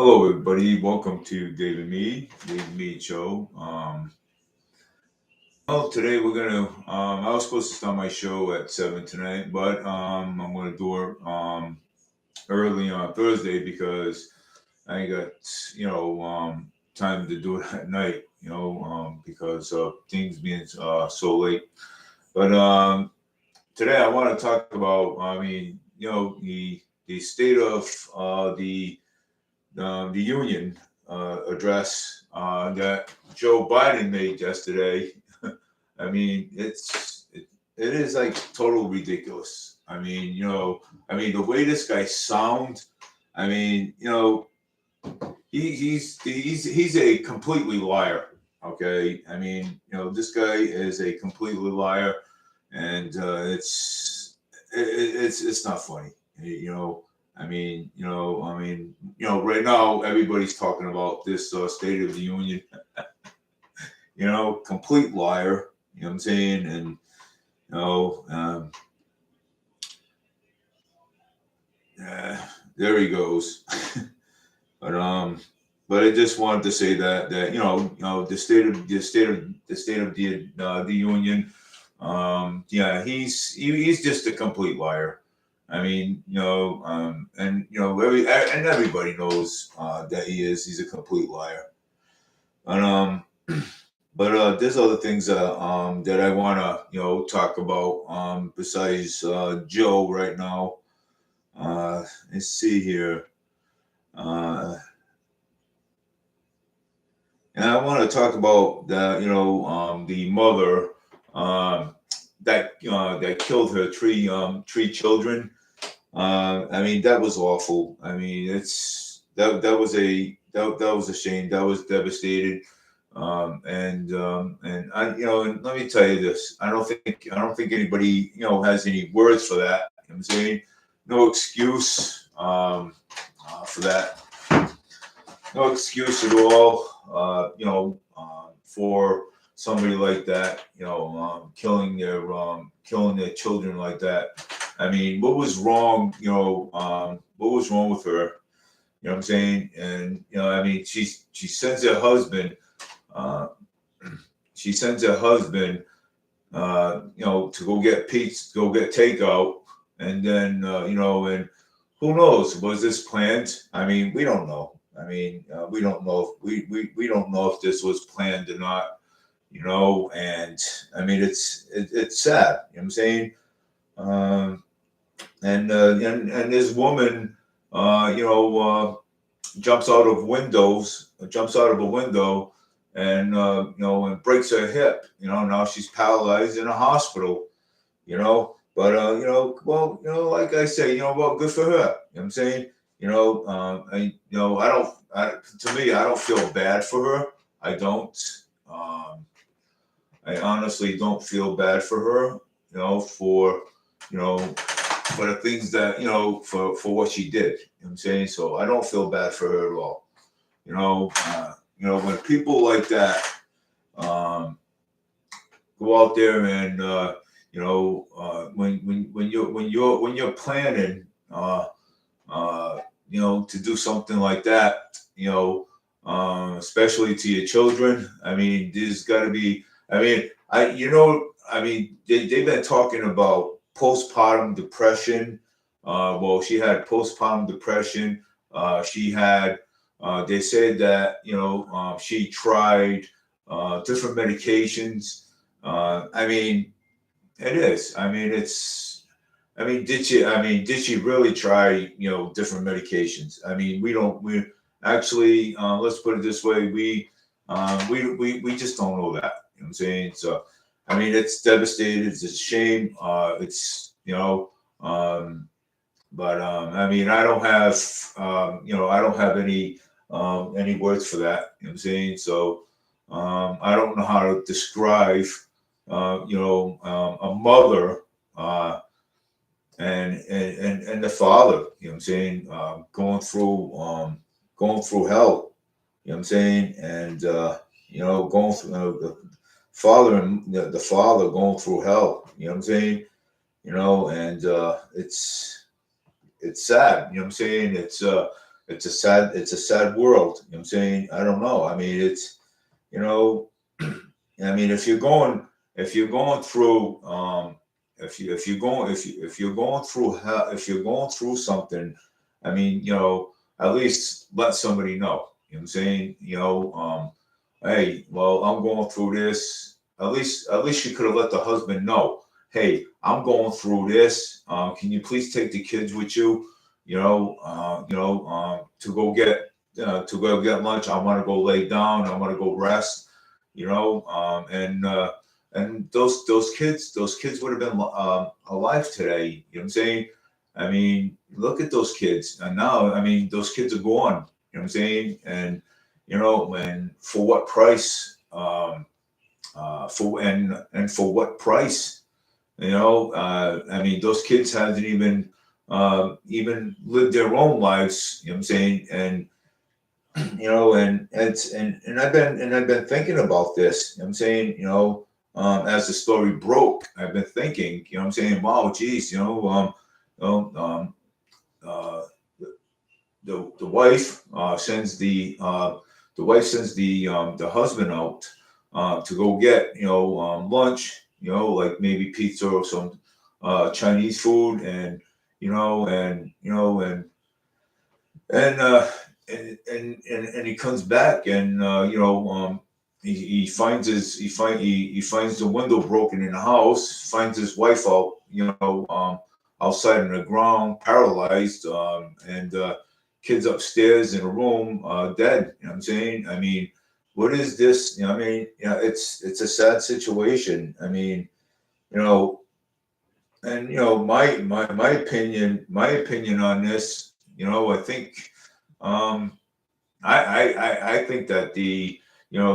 Hello, everybody. Welcome to David Meade Show. Well, today we're gonna. I was supposed to start my show at 7 tonight, but I'm gonna do it early on Thursday because I ain't got time to do it at night. Because of things being so late. But today I want to talk about. The state of the union address that Joe Biden made yesterday. I mean, it is like total ridiculous. The way this guy sounds. I mean, he's a completely liar. Okay, this guy is a completely liar, and it's not funny. Right now everybody's talking about this State of the Union. Complete liar. You know what I'm saying? And there he goes. But I just wanted to say that the state of the union. He's just a complete liar. Everybody knows that he's a complete liar. But there's other things that I want to talk about besides Joe right now. Let's see here. And I want to talk about the mother that killed her three children. That was awful. That was a shame. That was devastated. And let me tell you this. I don't think anybody has any words for that. You know what I'm saying? No excuse for that. No excuse at all. For somebody like that, killing their children like that. What was wrong? What was wrong with her? You know what I'm saying? And she sends her husband. She sends her husband, to go get pizza, go get takeout, and then and who knows? Was this planned? We don't know. We don't know if we don't know if this was planned or not. And it's sad. You know what I'm saying? And this woman, jumps out of a window, and and breaks her hip. Now she's paralyzed in a hospital. But like I say, good for her. You know what I'm saying? To me, I don't feel bad for her. I don't. I honestly don't feel bad for her. For the things that for what she did. You know what I'm saying? So I don't feel bad for her at all. When people like that go out there and when you're planning to do something like that, especially to your children. There's got to be. They've been talking about postpartum depression. Well, she had postpartum depression. She had. They said that she tried different medications. It is. Did she really try different medications? We don't. We actually let's put it this way. We just don't know that. You know what I'm saying? So it's devastating. It's a shame. But I don't have I don't have any words for that. You know what I'm saying? So I don't know how to describe a mother and the father. You know what I'm saying? Going through hell. You know what I'm saying? And going through the father and the father going through hell. You know what I'm saying? And it's sad. You know what I'm saying? it's a sad world. You know what I'm saying? I don't know. I mean, it's, you know, I mean, if you're going through, if you're going through hell, if you're going through something, I mean, at least let somebody know. You know what I'm saying? Hey, well, I'm going through this. At least you could have let the husband know. Hey, I'm going through this. Can you please take the kids with you? To go get lunch. I want to go lay down. I want to go rest. And those kids would have been alive today. You know what I'm saying? I mean, look at those kids, and now, I mean, those kids are gone. You know what I'm saying? And for what price? For what price? I mean, those kids hasn't even lived their own lives. You know what I'm saying? And I've been thinking about this. You know what I'm saying? As the story broke, I've been thinking. You know what I'm saying? Wow, geez. You know, uh, the wife sends the husband out to go get lunch. Like maybe pizza or some Chinese food, and you know, and you know, and and he comes back, and he finds he finds the window broken in the house, finds his wife out, outside on the ground, paralyzed, and kids upstairs in a room, dead. You know what I'm saying? I mean, what is this? I mean, it's a sad situation. I mean, you know, and my opinion on this, I think, um, I think that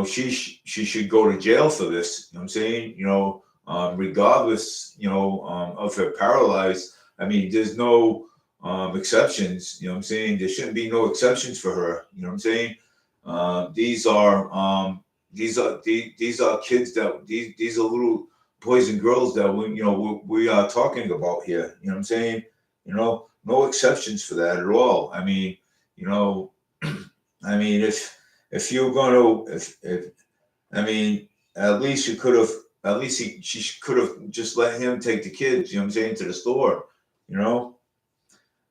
she should go to jail for this. You know what I'm saying? Regardless, of her paralyzed. I mean, there's no exceptions. You know what I'm saying? There shouldn't be no exceptions for her. You know what I'm saying? These are these are kids that these are little boys and girls that we are talking about here. You know what I'm saying? No exceptions for that at all. I mean, you know, I mean, if you're gonna, if I mean, at least you could have, at least she could have just let him take the kids. You know what I'm saying, to the store. You know,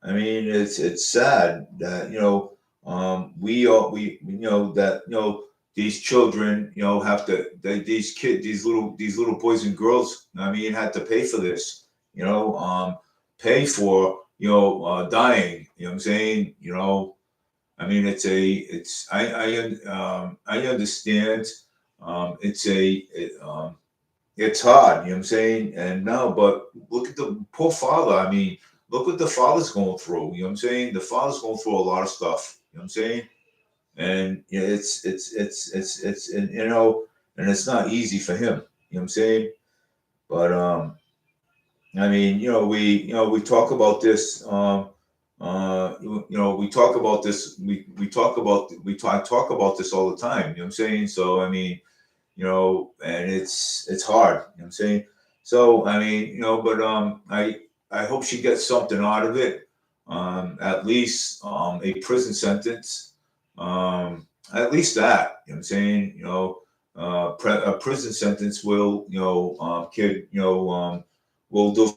I mean, it's sad that we that these children have to these little boys and girls, I mean, had to pay for this. Pay for dying. You know what I'm saying? I mean, I understand. It's hard. You know what I'm saying? And now, but look at the poor father. I mean, look what the father's going through. You know what I'm saying? The father's going through a lot of stuff. You know what I'm saying? And yeah, and it's not easy for him. You know what I'm saying? But I mean, we talk about this. We talk about this. Talk about this all the time. You know what I'm saying? So I mean, and it's hard. You know what I'm saying? So I mean, but I hope she gets something out of it. At least a prison sentence. At least that. You know what I'm saying? A prison sentence will do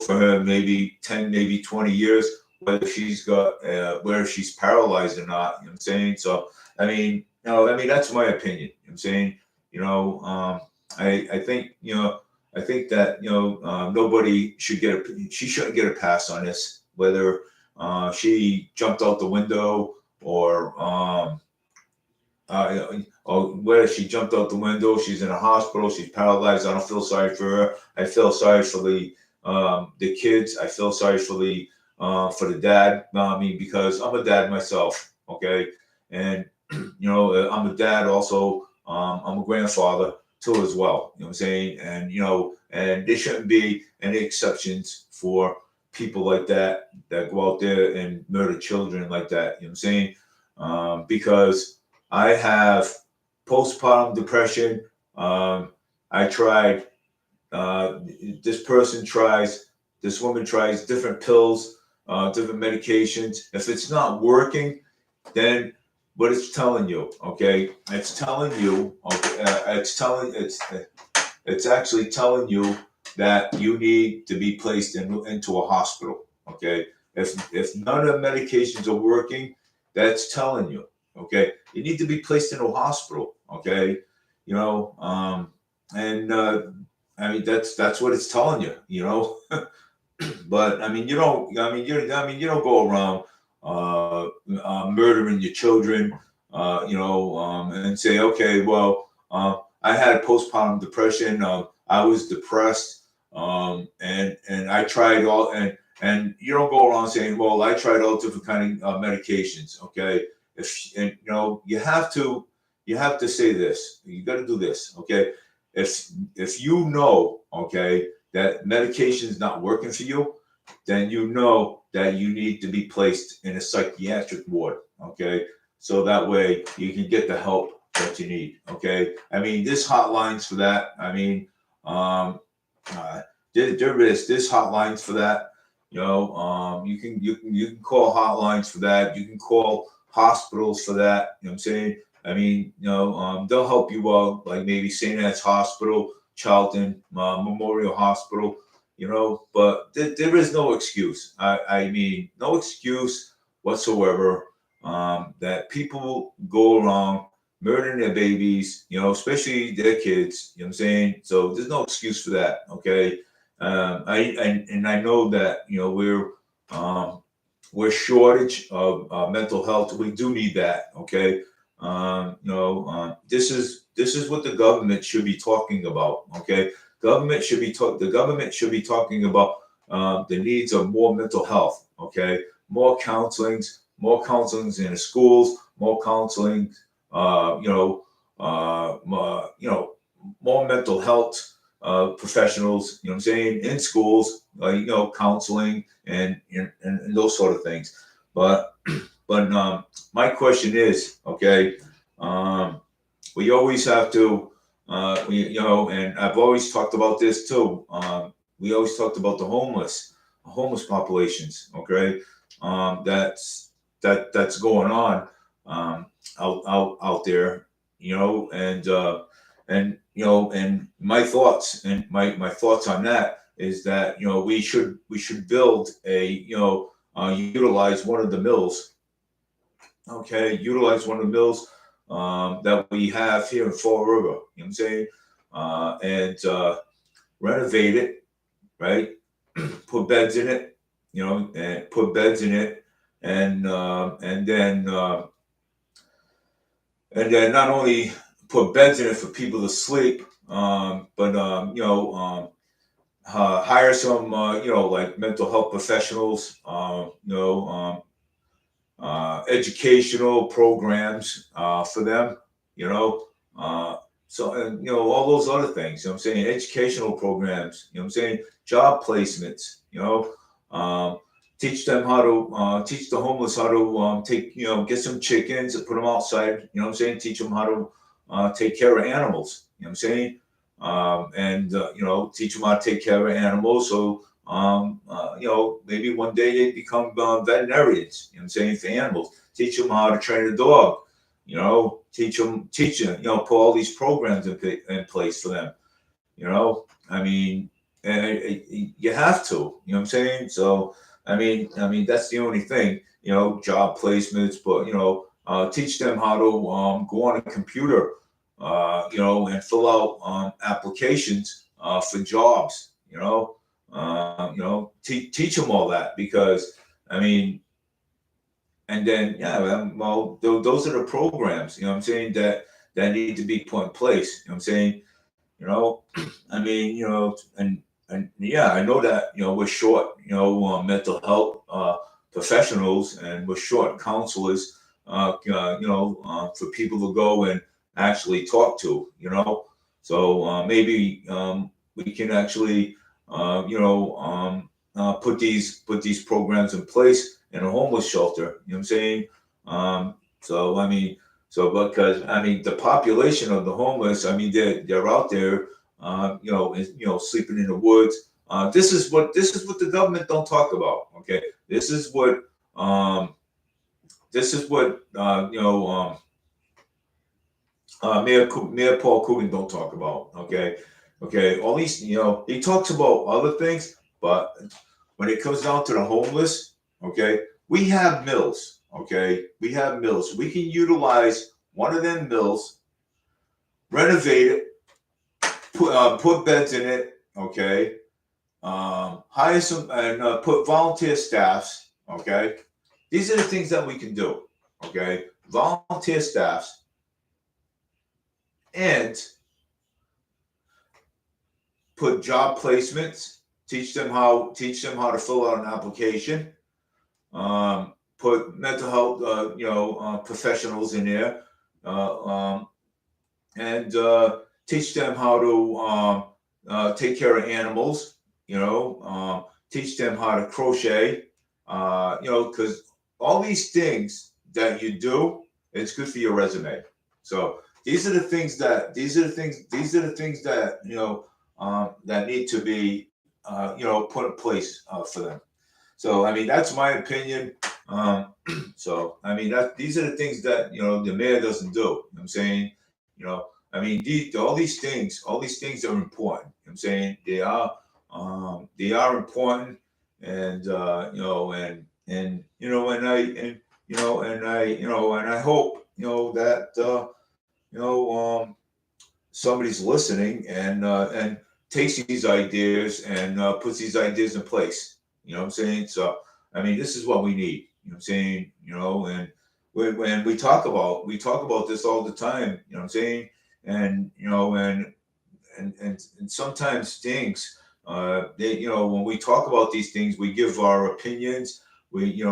for her maybe 10, maybe 20 years, whether she's paralyzed or not. You know what I'm saying? So I mean that's my opinion. You know what I'm saying? I think I think that nobody should she shouldn't get a pass on this, whether she jumped out the window or whether she jumped out the window, she's in a hospital, she's paralyzed. I don't feel sorry for her. I feel sorry for the kids. I feel sorry for the dad. I mean, because I'm a dad myself. Okay, and I'm a dad also. I'm a grandfather too as well. You know what I'm saying? And there shouldn't be any exceptions for people like that go out there and murder children like that. You know what I'm saying? Because I have postpartum depression. I tried. This person tries. This woman tries different pills, different medications. If it's not working, then what it's telling you, okay, it's telling you, okay, it's actually telling you that you need to be placed into a hospital. Okay, if none of the medications are working, that's telling you. Okay, you need to be placed in a hospital. Okay, you know, and I mean that's what it's telling you. You know, but I mean you don't. You don't go around murdering your children. And say, okay, well, I had postpartum depression. I was depressed, and I tried all, and you don't go around saying, well, I tried all different kind of medications. Okay, you have to say this. You got to do this. Okay, if you know, okay, that medication is not working for you, then you know that you need to be placed in a psychiatric ward. Okay, so that way you can get the help that you need. Okay, I mean, there's hotlines for that. I mean, um, uh, there's hotlines for that. You can call hotlines for that. You can call hospitals for that. You know what I'm saying? I mean, they'll help you out, like maybe St. Anne's Hospital, Charlton Memorial Hospital. But there is no excuse. I mean, no excuse whatsoever that people go around murdering their babies, especially their kids. You know what I'm saying? So there's no excuse for that. Okay. I know that we're shortage of mental health. We do need that. Okay. This is what the government should be talking about. Okay. The government should be talking about the needs of more mental health. Okay. More counselings in the schools, more counseling, more mental health professionals, you know what I'm saying, in schools, counseling and those sort of things. But my question is, okay, um, we always have to, and I've always talked about this too. We always talked about the homeless populations. Okay, that's going on out there. And my thoughts on that is that we should build utilize one of the mills. Okay, utilize one of the mills that we have here in Fall River. You know what I'm saying? And renovate it, right? Put beds in it, and put beds in it, and then not only put beds in it for people to sleep, but hire some like mental health professionals, educational programs for them, you know. So, and, all those other things, you know what I'm saying? Educational programs, you know what I'm saying? Job placements, teach them how to, teach the homeless how to get some chickens and put them outside, you know what I'm saying? Teach them how to take care of animals, you know what I'm saying? And, teach them how to take care of animals. So, maybe one day they become veterinarians, you know what I'm saying, for animals. Teach them how to train a dog, teach them, put all these programs in place for them, I mean, you have to, you know what I'm saying? So, I mean, that's the only thing, job placements, but, teach them how to go on a computer, and fill out applications for jobs, teach them all that because, I mean, and then, yeah, well, those are the programs, you know what I'm saying, that need to be put in place, you know what I'm saying, you know, I mean, and yeah, I know that, we're short, mental health professionals and we're short counselors, for people to go and actually talk to, so maybe we can actually, put these programs in place in a homeless shelter. You know what I'm saying? So I mean, because I mean the population of the homeless, I mean they're out there, sleeping in the woods. This is what the government don't talk about. Okay, this is what this is what Mayor Paul Coogan don't talk about. Okay. All these, he talks about other things, but when it comes down to the homeless, okay, we have mills. Okay, we have mills. We can utilize one of them mills, renovate it, put beds in it. Okay, hire some and put volunteer staffs. Okay, these are the things that we can do. Okay, volunteer staffs and put job placements. Teach them how to fill out an application. Put mental health, professionals in there, uh, um, and teach them how to take care of animals. Teach them how to crochet. Because all these things that you do, it's good for your resume. So these are the things that that need to be put in place for them. So I mean that's my opinion. So I mean that these are the things that the mayor doesn't do. You know what I'm saying, I mean all these things are important. You know what I'm saying they are important, and and I hope that somebody's listening and takes these ideas and puts these ideas in place. You know what I'm saying? So I mean, this is what we need. You know what I'm saying? And when we talk about this all the time. You know what I'm saying? And and sometimes things when we talk about these things, we give our opinions. We give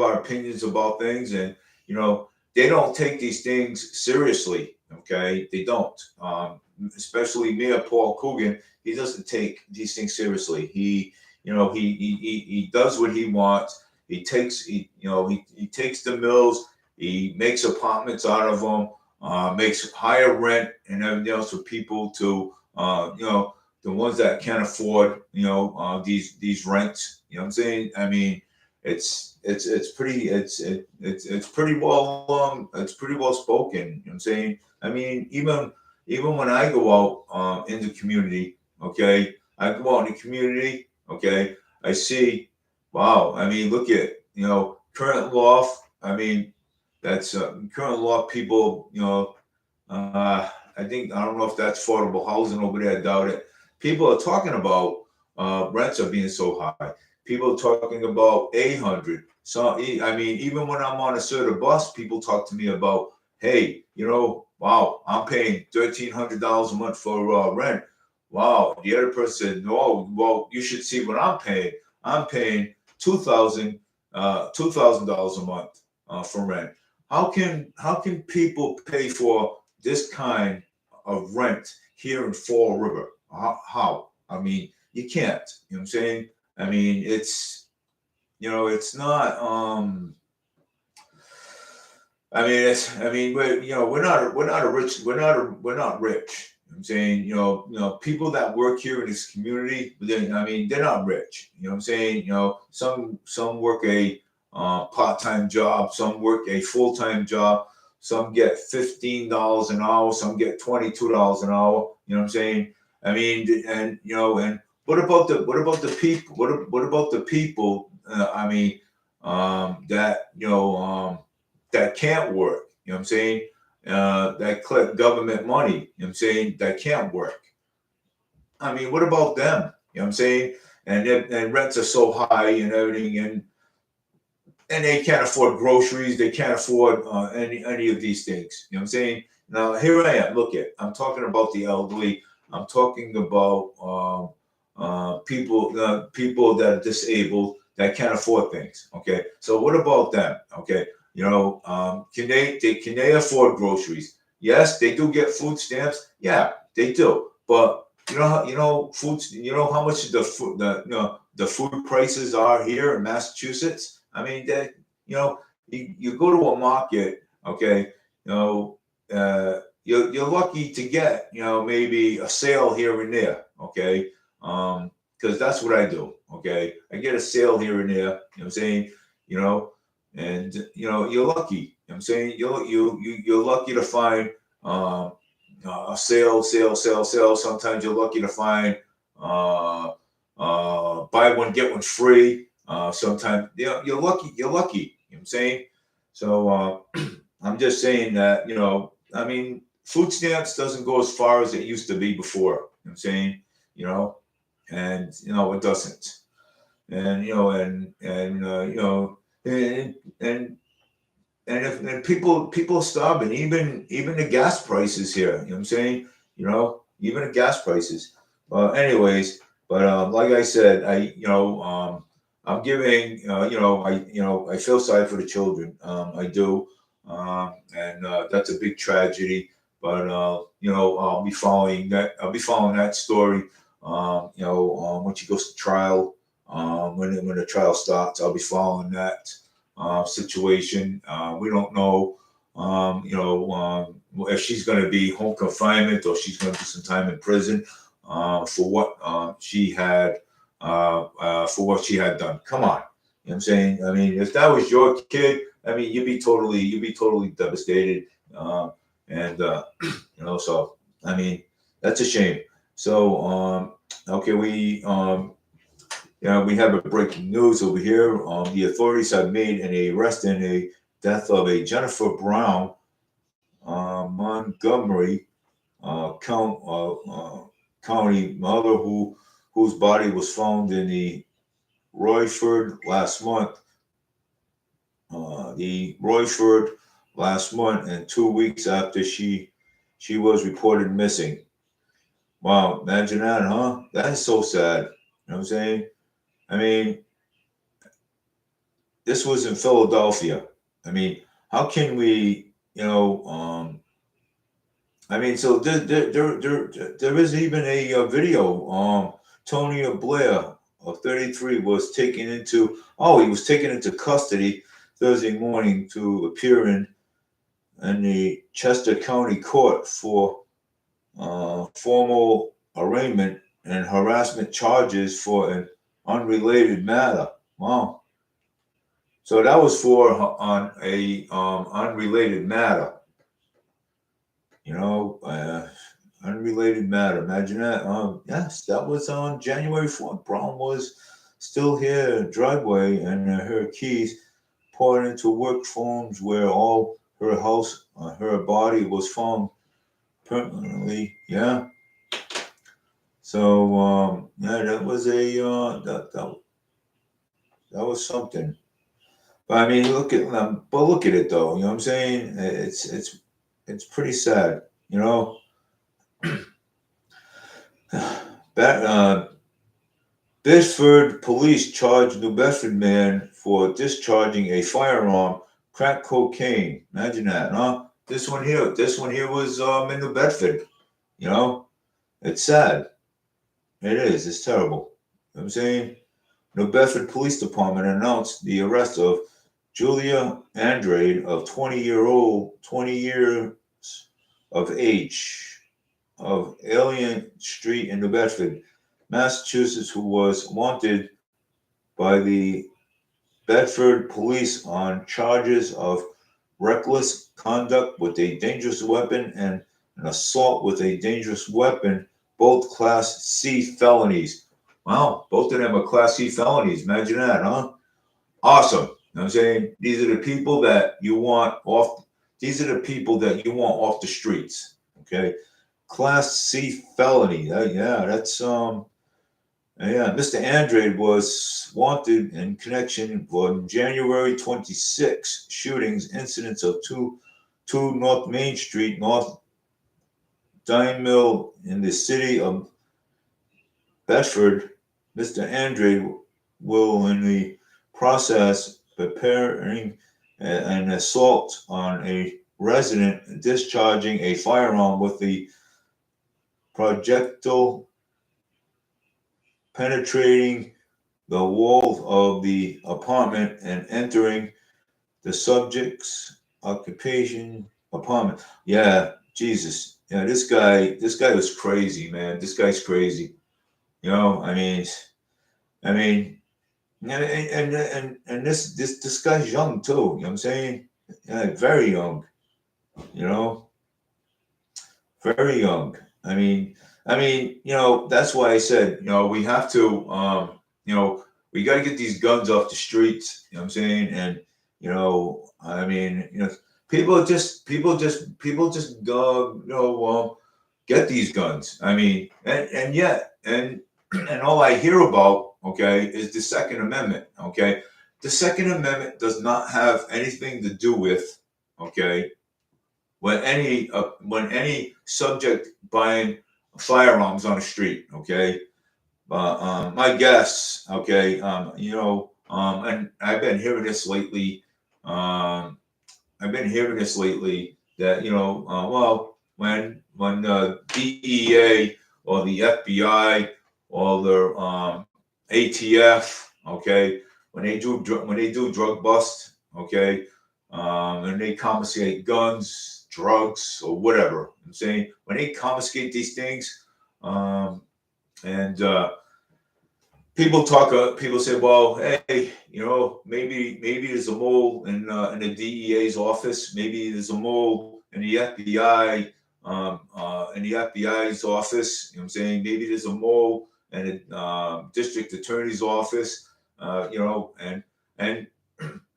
our opinions about things, and they don't take these things seriously. Okay, they don't. Especially Mayor Paul Coogan, he doesn't take these things seriously. He does what he wants. He takes the mills. He makes apartments out of them. Makes higher rent and everything else for people to the ones that can't afford these rents. You know what I'm saying? I mean, it's pretty well spoken. You know what I'm saying? I mean, even when I go out in the community, okay, I go out in the community, okay, I see, wow. I mean, look at current law. I mean, that's current law. People, I don't know if that's affordable housing over there. I doubt it. People are talking about rents are being so high. People are talking about 800. So I mean, even when I'm on a certain bus, people talk to me about, hey, wow, I'm paying $1,300 a month for rent. Wow. The other person said, no, well, you should see what I'm paying. I'm paying $2,000 a month for rent. How can people pay for this kind of rent here in Fall River? How? I mean, you can't. You know what I'm saying? I mean, it's not. We're not a rich. We're not rich. You know what I'm saying, people that work here in this community, they're not rich. You know what I'm saying? Some work a part-time job, some work a full-time job, some get $15 an hour, some get $22 an hour. You know what I'm saying? I mean, and what about the people? What about the people? That can't work. You know what I'm saying? That collect government money. You know what I'm saying? That can't work. I mean, what about them? You know what I'm saying? And rents are so high and everything, and they can't afford groceries. They can't afford any of these things. You know what I'm saying? Now here I am. Look at. I'm talking about the elderly. I'm talking about people that are disabled that can't afford things. Okay, so what about them? Okay, can they afford groceries? Yes, they do get food stamps. Yeah, they do. But foods. You know how much the food prices are here in Massachusetts. I mean, that you go to a market. Okay, you're lucky to get maybe a sale here and there. Okay, because that's what I do. Okay, I get a sale here and there. You know what I'm saying? you know, and you're lucky. You know what I'm saying you're lucky to find um, a sale. Sometimes you're lucky to find uh, buy one get one free. Sometimes you're lucky. You're lucky. You know what I'm saying? So I'm just saying that I mean, food stamps doesn't go as far as it used to be before. You know what I'm saying? You know, and it doesn't. And and and and people are starving. Even the gas prices here. You know what I'm saying? Even the gas prices. Anyways, but like I said, I'm giving. I feel sorry for the children. I do, and that's a big tragedy. But I'll be following that. I'll be following that story. When she goes to trial, when the trial starts, I'll be following that situation. We don't know, if she's going to be home confinement or she's going to do some time in prison for what she had done. Come on, you know what I'm saying? I mean, if that was your kid, I mean, you'd be totally devastated, and so I mean, that's a shame. So okay, we have a breaking news over here. The authorities have made an arrest in a death of a Jennifer Brown, Montgomery County mother whose body was found in the Royford last month. And 2 weeks after she was reported missing. Wow, imagine that, huh? That is so sad. You know what I'm saying? I mean, this was in Philadelphia. I mean, how can we, I mean, so there is even a video. Tony Blair of 33 he was taken into custody Thursday morning to appear in the Chester County Court for formal arraignment and harassment charges for an unrelated matter. Wow. So that was for on a unrelated matter. Unrelated matter. Imagine that. Yes, that was on January 4th. Brown was still here, driveway, and her keys poured into work phones where all her house, her body was found permanently. Yeah. So that was that was something. But I mean, look at it though. You know what I'm saying? It's pretty sad. You know. Bedford police charged New Bedford man for discharging a firearm, crack cocaine. Imagine that, huh? This one here was in New Bedford. You know, it's sad. It is. It's terrible. You know what I'm saying? New Bedford Police Department announced the arrest of Julia Andrade of 20 years of age, of Alien Street in New Bedford, Massachusetts, who was wanted by the Bedford police on charges of reckless conduct with a dangerous weapon and an assault with a dangerous weapon, both Class C felonies. Wow, both of them are Class C felonies. Imagine that, huh? Awesome. You know what I'm saying? These are the people that you want off. These are the people that you want off the streets. Okay, Class C felony. Mr. Andrade was wanted in connection with January 26 shootings, incidents of two North Main Street, North Dime Mill in the city of Bedford. Mr. Andrade will, in the process, preparing an assault on a resident, discharging a firearm with the projectile penetrating the wall of the apartment and entering the subject's occupation apartment. Yeah, Jesus. Yeah, this guy was crazy, man. This guy's crazy. I mean, And this guy's young too. You know what I'm saying? Very young. You know, very young. I mean, that's why I said, we have to, you know, we got to get these guns off the streets. You know what I'm saying? And people just go, get these guns. I mean, and yet, and all I hear about, okay, is the Second Amendment. Okay, the Second Amendment does not have anything to do with, okay, when any subject buying firearms on the street. Okay, my guess, okay, and I've been hearing this lately. Um, I've been hearing this lately that well, when DEA or the FBI or the ATF, okay, when they do drug bust, okay, and they confiscate guns, drugs, or whatever. I'm saying when they confiscate these things, um, and people say, well, hey, maybe there's a mole in the DEA's office, maybe there's a mole in the FBI's office. You know what I'm saying? Maybe there's a mole in the district attorney's office. And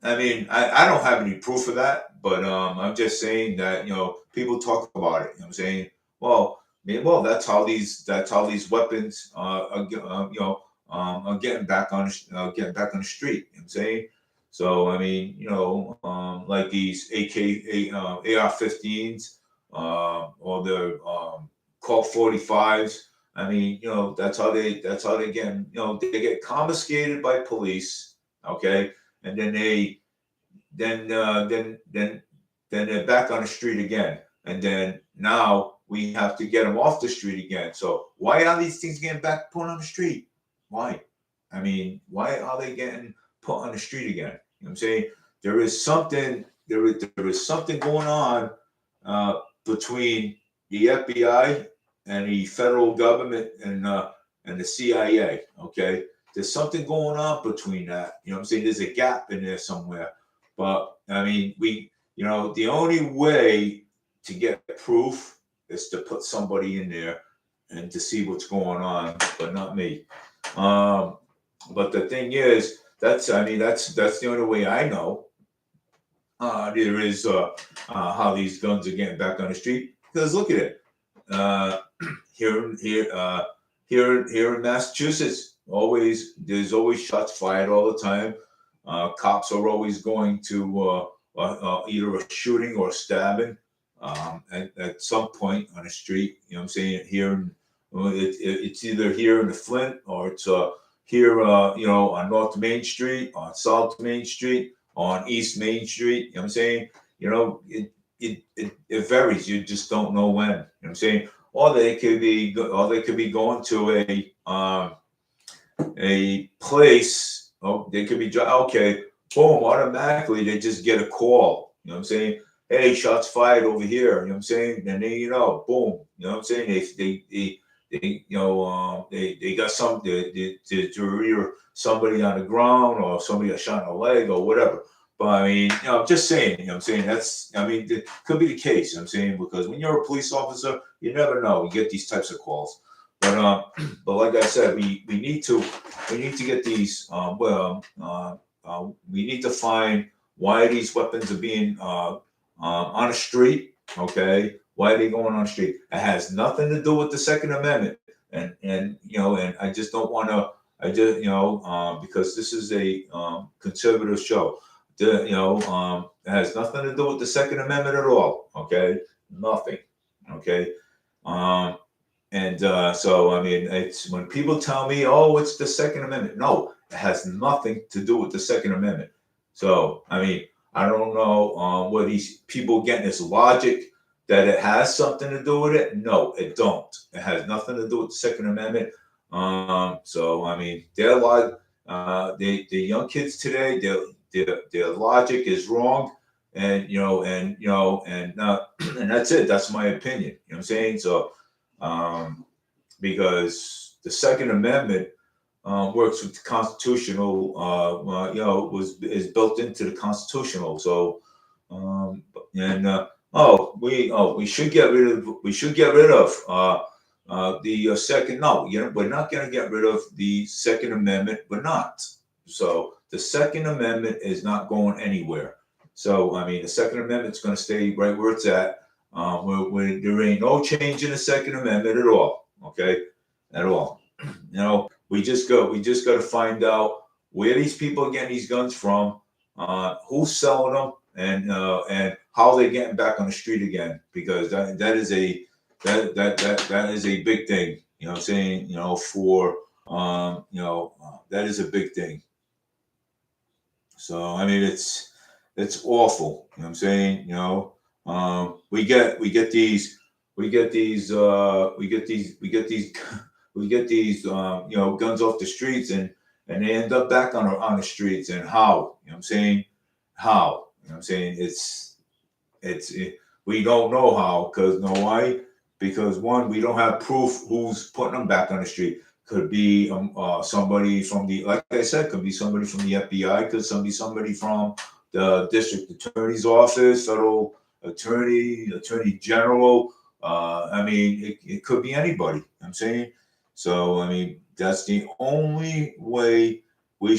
I mean, I don't have any proof of that, but I'm just saying that people talk about it. You know what I'm saying? Well, that's how these weapons are getting back on the street. You know what I'm saying? So I mean, like these AR-15s, or the Colt 45s. I mean, that's how they get confiscated by police. Okay, and then they're back on the street again, and then now we have to get them off the street again. So why are these things getting back put on the street? Why? I mean, why are they getting put on the street again? You know what I'm saying? There is something going on between the FBI and the federal government and the CIA. Okay, there's something going on between that. You know what I'm saying? There's a gap in there somewhere. But I mean, the only way to get proof is to put somebody in there and to see what's going on, but not me. But the thing is, that's the only way I know there is how these guns are getting back on the street. Because look at it, uh, here here here in Massachusetts, there's always shots fired all the time. Cops are always going to either a shooting or a stabbing at some point on the street. You know what I'm saying? It's either here in the Flint, or it's here, on North Main Street, on South Main Street, on East Main Street. You know what I'm saying? It varies. You just don't know when. You know what I'm saying? Or they could be going to a place. Oh, they could be okay. Boom! Automatically, they just get a call. You know what I'm saying? Hey, shots fired over here. You know what I'm saying? And then boom. You know what I'm saying? They got either somebody on the ground or somebody got shot in the leg or whatever. But I mean, I'm just saying. You know what I'm saying? It could be the case. You know what I'm saying? Because when you're a police officer, you never know. You get these types of calls. But like I said, we need to get these. We need to find why these weapons are being on the street. Okay, why are they going on the street? It has nothing to do with the Second Amendment, and I just don't want to. Because this is a conservative show. It has nothing to do with the Second Amendment at all. Okay, nothing. Okay. So I mean, it's when people tell me, "Oh, it's the Second Amendment." No, it has nothing to do with the Second Amendment. So I mean, I don't know where these people getting this logic that it has something to do with it. No, it don't. It has nothing to do with the Second Amendment. So I mean, the young kids today, their logic is wrong, and and that's it. That's my opinion. You know what I'm saying? So. Because the Second Amendment works with the constitutional. Is built into the constitutional. So, and we should get rid of the second. No, we're not going to get rid of the Second Amendment. We're not. So the Second Amendment is not going anywhere. So I mean, the Second Amendment's going to stay right where it's at. There ain't no change in the Second Amendment at all. Okay, at all. We just got to find out where these people are getting these guns from, who's selling them, and how they're getting back on the street again. Because that is a big thing. You know what I'm saying? For that is a big thing. So I mean, it's awful. You know what I'm saying? We get these guns off the streets, and they end up back on the streets. And how? You know what I'm saying? How? You know what I'm saying? We don't know how, because know why? Because one, we don't have proof who's putting them back on the street. Could be somebody from like I said, could be somebody from the FBI, could be somebody from the district attorney's office, federal attorney general. I mean, it could be anybody. You know what I'm saying? So I mean, that's the only way we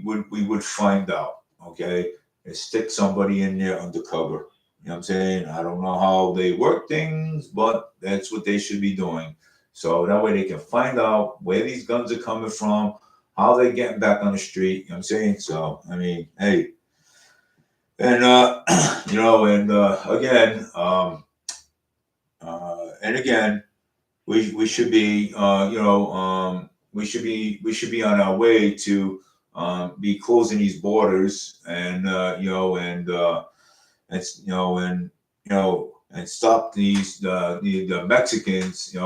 would find out. Okay, is stick somebody in there undercover. You know what I'm saying? I don't know how they work things, but that's what they should be doing. So that way they can find out where these guns are coming from, how they're getting back on the street. You know what I'm saying? So I mean, hey, and again, and again, we should be we should be on our way to be closing these borders, and stop the Mexicans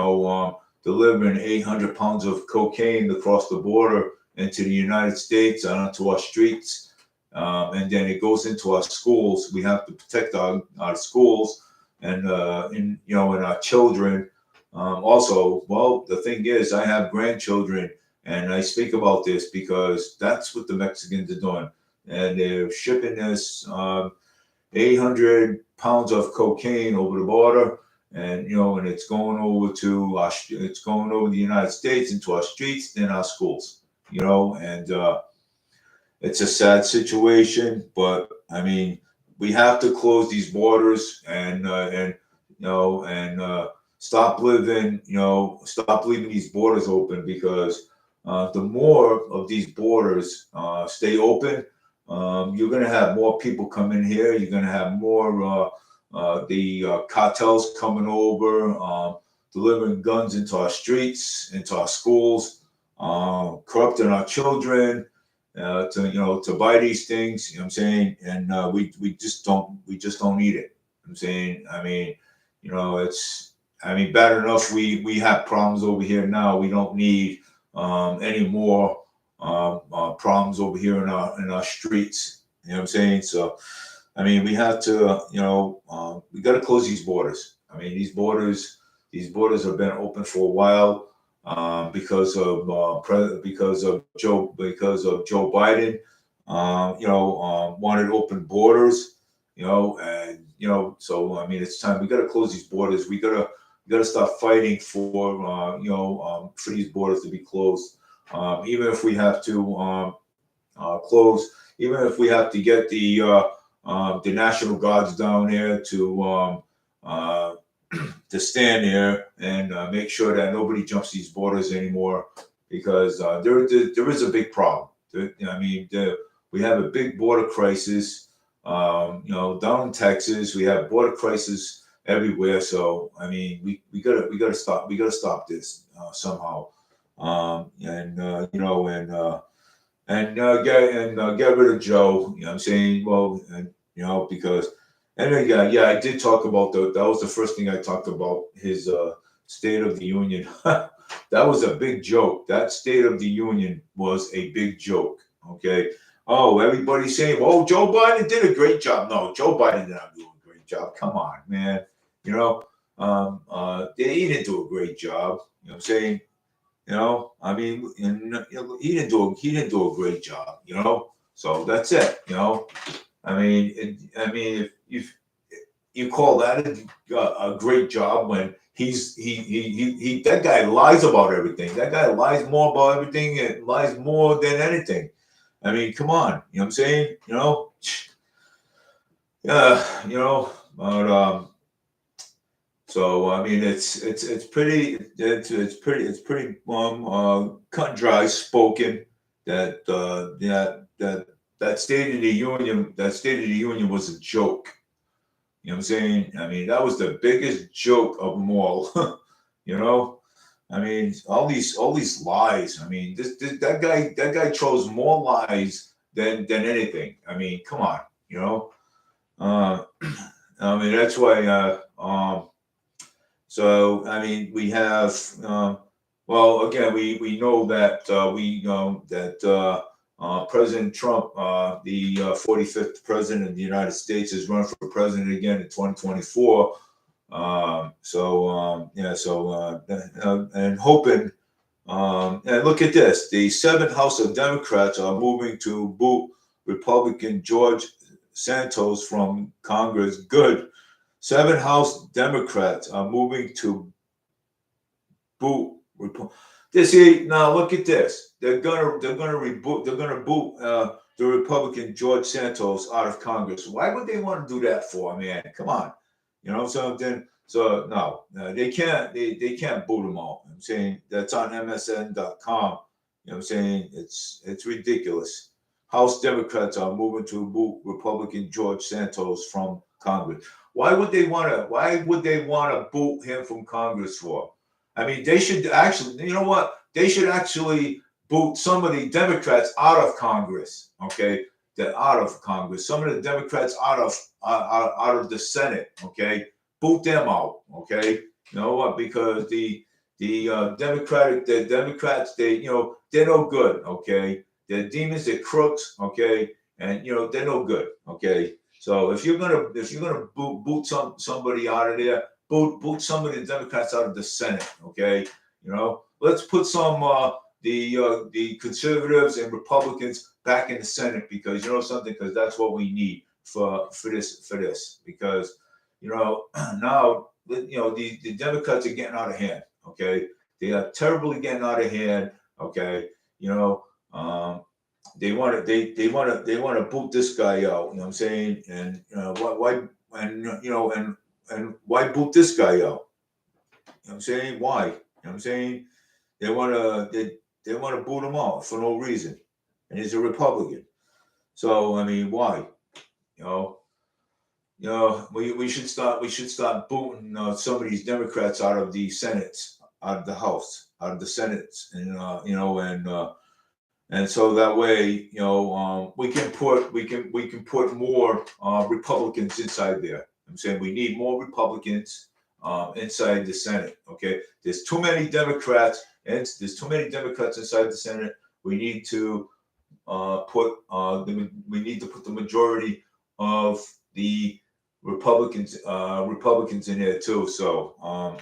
delivering 800 pounds of cocaine across the border into the United States and onto our streets. And then it goes into our schools. We have to protect our schools and our children. Also, well, the thing is, I have grandchildren, and I speak about this because that's what the Mexicans are doing, and they're shipping this 800 pounds of cocaine over the border, and it's going over the United States into our streets and our schools. And it's a sad situation, but I mean, we have to close these borders and stop leaving these borders open, because the more of these borders stay open, you're going to have more people come in here. You're going to have more the cartels coming over, delivering guns into our streets, into our schools, corrupting our children to buy these things. You know what I'm saying? And we just don't need it. I'm saying, I mean, bad enough we have problems over here now. We don't need any more problems over here in our streets. You know what I'm saying? So, I mean, we have to, we got to close these borders. I mean, these borders have been open for a while because of Joe Biden. Wanted open borders. So I mean, it's time. We got to close these borders. We got to start fighting for these borders to be closed. Even if we have to close, even if we have to get the National Guards down there to stand there and make sure that nobody jumps these borders anymore, because there is a big problem. We have a big border crisis. Down in Texas, we have border crisis everywhere. So I mean, we gotta stop this somehow. Get rid of Joe. You know what I'm saying? Well, because I did talk about that was the first thing I talked about, his State of the Union. That was a big joke. That State of the Union was a big joke. Okay. Oh, everybody's saying, "Oh, Joe Biden did a great job." No, Joe Biden did not do a great job. Come on, man. He didn't do a great job. You know what I'm saying? I mean, and he didn't do a great job. So that's it. I mean, if you call that a great job when he that guy lies about everything. That guy lies more about everything and lies more than anything. I mean, come on. You know what I'm saying? Yeah, but so I mean, it's pretty cut and dry spoken that State of the Union was a joke. You know what I'm saying? I mean, that was the biggest joke of them all. you know, I mean, all these lies. I mean, that guy chose more lies than anything. I mean, come on. You know, uh, I mean that's why. So I mean, we have. Well, again, we know that we know that President Trump, the 45th president of the United States, is running for president again in 2024. Yeah, so and hoping. And look at this: the seventh House of Democrats are moving to boot Republican George Santos from Congress. Good. Seven House Democrats are moving to boot. See now, look at this. They're gonna boot the Republican George Santos out of Congress. Why would they want to do that for, man? Come on, something. So no, they can't. They can't boot them out. I'm saying that's on MSN.com. You know what I'm saying? It's ridiculous. House Democrats are moving to boot Republican George Santos from Congress. Why would they want to boot him from Congress for? I mean, they should actually, you know what? They should actually boot some of the Democrats out of Congress. Okay, out of Congress. Some of the Democrats out of the Senate. Okay, boot them out. Okay, you know what? Because the Democrats, they're no good. Okay, they're demons. They're crooks. Okay, and they're no good. Okay, so if you're gonna boot somebody out of there, boot some of the Democrats out of the Senate. Okay, let's put some the conservatives and Republicans back in the Senate, because something, because that's what we need for this because now the Democrats are getting out of hand. Okay, they are terribly getting out of hand. Okay, they want to boot this guy out. You know what I'm saying? And why and why boot this guy out? You know what I'm saying? Why? You know what I'm saying? They want to boot him out for no reason, and he's a Republican. So I mean, why? You know, we should start booting some of these Democrats out of the Senate, out of the House, out of the Senate, and so that way, we can put more Republicans inside there. I'm saying we need more Republicans inside the Senate. Okay, there's too many Democrats, and there's too many Democrats inside the Senate. We need to put the majority of the Republicans in there too. So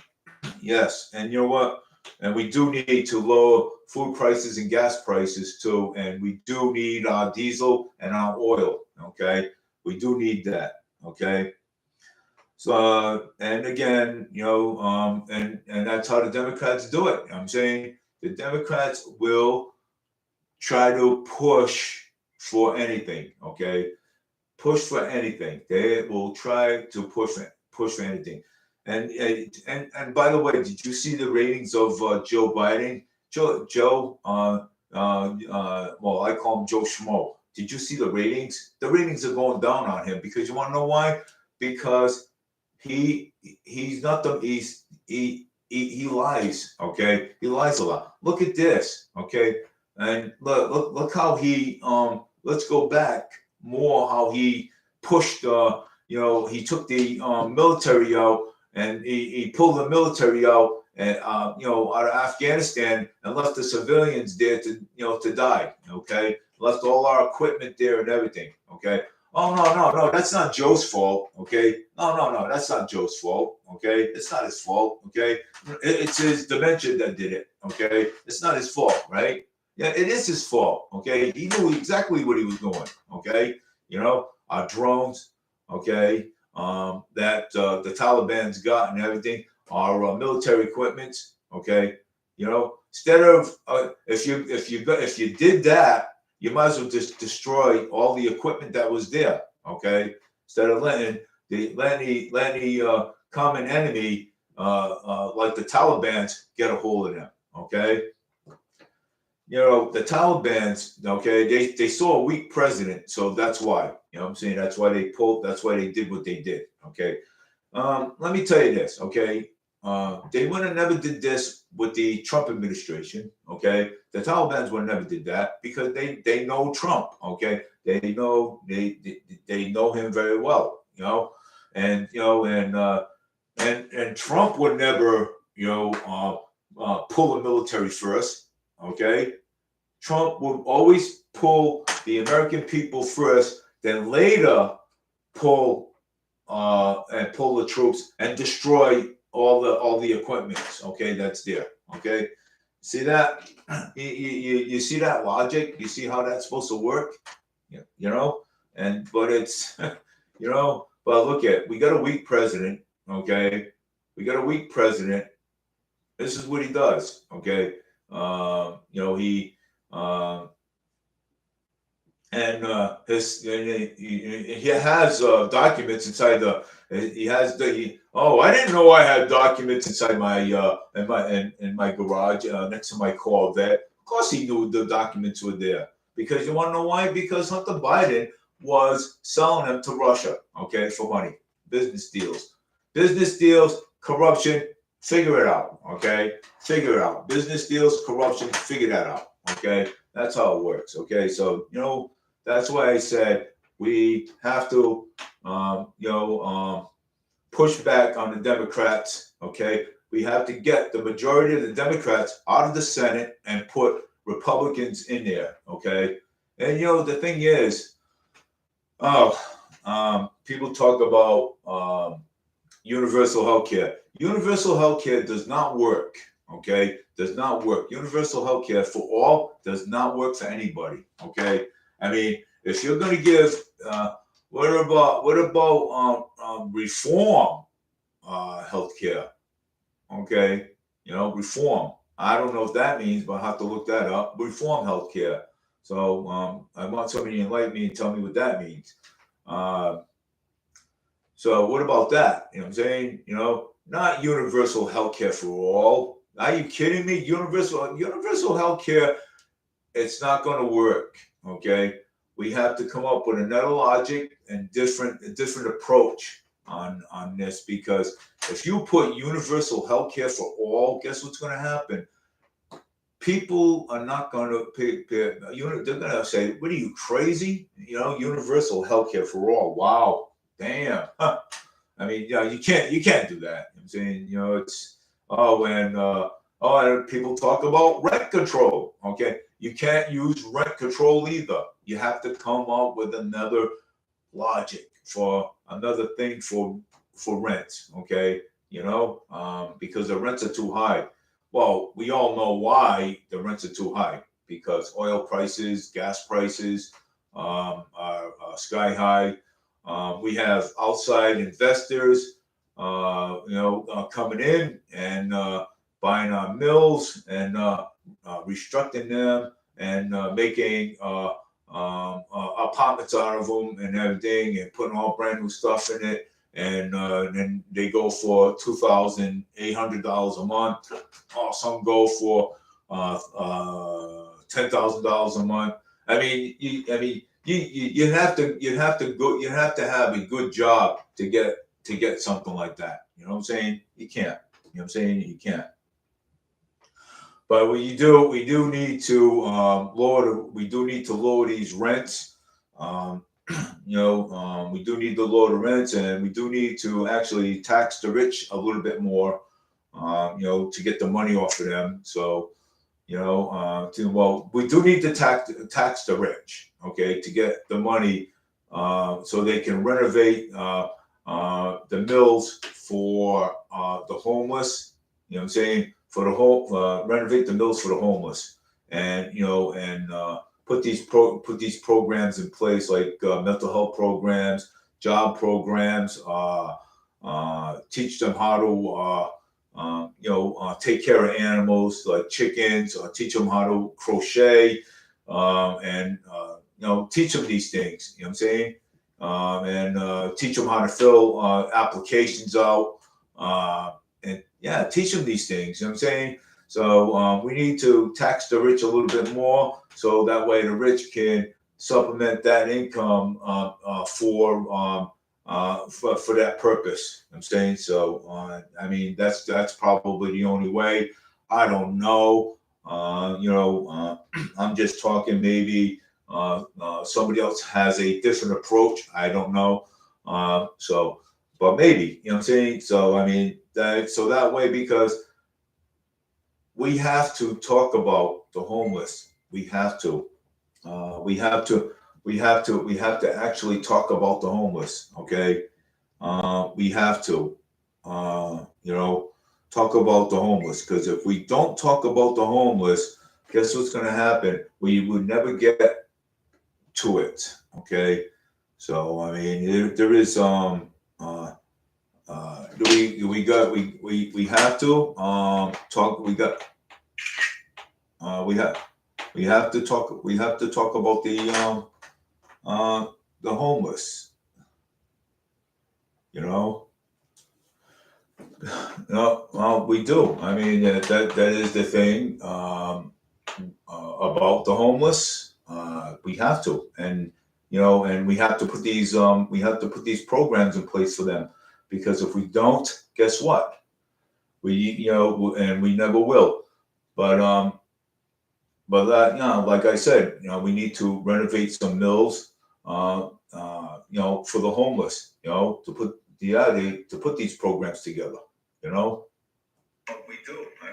yes, and you know what? And we do need to lower food prices and gas prices too. And we do need our diesel and our oil. Okay, we do need that. Okay. So and again, and that's how the Democrats do it. I'm saying the Democrats will try to push for anything. Okay, push for anything. They will try to push for anything. And by the way, did you see the ratings of Joe Biden? Joe, well, I call him Joe Schmo. Did you see the ratings? The ratings are going down on him, because you want to know why? Because he's not the he lies. Okay, he lies a lot. Look at this. Okay, and look how he let's go back more, how he pushed he took the military out, and he pulled the military out, and out of Afghanistan, and left the civilians there to die. Okay, left all our equipment there and everything. Okay. Oh no, that's not Joe's fault. Okay. No, that's not Joe's fault. Okay, it's not his fault. Okay, it's his dementia that did it. Okay, it's not his fault, right? Yeah, it is his fault. Okay, he knew exactly what he was doing. Okay, our drones. Okay, that the Taliban's got and everything, our military equipment. Okay, instead of if you did that, you might as well just destroy all the equipment that was there. Okay, instead of letting the common enemy like the Taliban's get a hold of them. Okay, the Taliban's. Okay, they saw a weak president, so that's why. What I'm saying, that's why they did what they did. Okay, let me tell you this. Okay, they would have never did this with the Trump administration. Okay, the Taliban's would have never did that because they know Trump. Okay, they know him very well. And and Trump would never pull the military first. Okay, Trump would always pull the American people first, then later pull pull the troops and destroy all the equipment. Okay, that's there. Okay, see that? You see that logic? You see how that's supposed to work? But it's But look at, we got a weak president. Okay, we got a weak president. This is what he does. Okay, he he has documents inside the he has the oh, I didn't know I had documents inside my in my garage next to my Corvette. Of course he knew the documents were there, because you want to know why? Because Hunter Biden was selling them to Russia, okay, for money. Business deals, corruption. Figure it out, okay? Figure it out. Business deals, corruption. Figure that out, okay? That's how it works, okay? So that's why I said we have to, push back on the Democrats. Okay, we have to get the majority of the Democrats out of the Senate and put Republicans in there. Okay, and the thing is, people talk about universal health care. Universal health care does not work. Okay, does not work. Universal health care for all does not work for anybody. Okay, I mean, if you're going to give, what about reform health care? Okay, reform. I don't know what that means, but I have to look that up. Reform health care. So I want somebody to enlighten me and tell me what that means. So what about that? You know what I'm saying? Not universal health care for all. Are you kidding me? Universal health care, it's not going to work. Okay, we have to come up with another logic and different approach on this, because if you put universal health care for all, guess what's going to happen? People are not going to pay. They're going to say, "What are you, crazy?" Universal health care for all. Wow, damn. Huh. I mean, you can't do that. I'm saying, it's and people talk about rent control. Okay, you can't use rent control either. You have to come up with another logic for another thing for rent. Okay, because the rents are too high. Well, we all know why the rents are too high, because oil prices, gas prices are sky high. We have outside investors, coming in and buying our mills and restructuring them and making apartments out of them and everything, and putting all brand new stuff in it. And then they go for $2,800 a month. Or some go for $10,000 a month. I mean, you have to have a good job to get something like that. You know what I'm saying? You can't. You know what I'm saying? You can't. But we do need to lower these rents. We do need to lower the rents, and we do need to actually tax the rich a little bit more. To get the money off of them. So, we do need to tax the rich, okay, to get the money, so they can renovate the mills for the homeless. You know what I'm saying? for the whole, renovate the mills for the homeless, and put these programs in place, like mental health programs, job programs, teach them how to take care of animals like chickens, teach them how to crochet, and teach them these things. You know what I'm saying? And teach them how to fill applications out. And yeah, teach them these things. You know what I'm saying? So we need to tax the rich a little bit more, so that way the rich can supplement that income for that purpose. You know what I'm saying, so I mean, that's probably the only way. I don't know. I'm just talking. Maybe somebody else has a different approach. I don't know. But maybe, you know what I'm saying. So I mean, that way, because we have to talk about the homeless. We have to. We have to. We have to actually talk about the homeless. Okay. We have to. Talk about the homeless, because if we don't talk about the homeless, guess what's going to happen? We would never get to it. Okay. So I mean, there is we have to talk. We have to talk. We have to talk about the homeless. You know. No, well, we do. I mean, that is the thing about the homeless. We have to, and we have to put these programs in place for them, because if we don't, guess what? And we never will. But like I said, we need to renovate some mills, for the homeless, to put these programs together. We do. I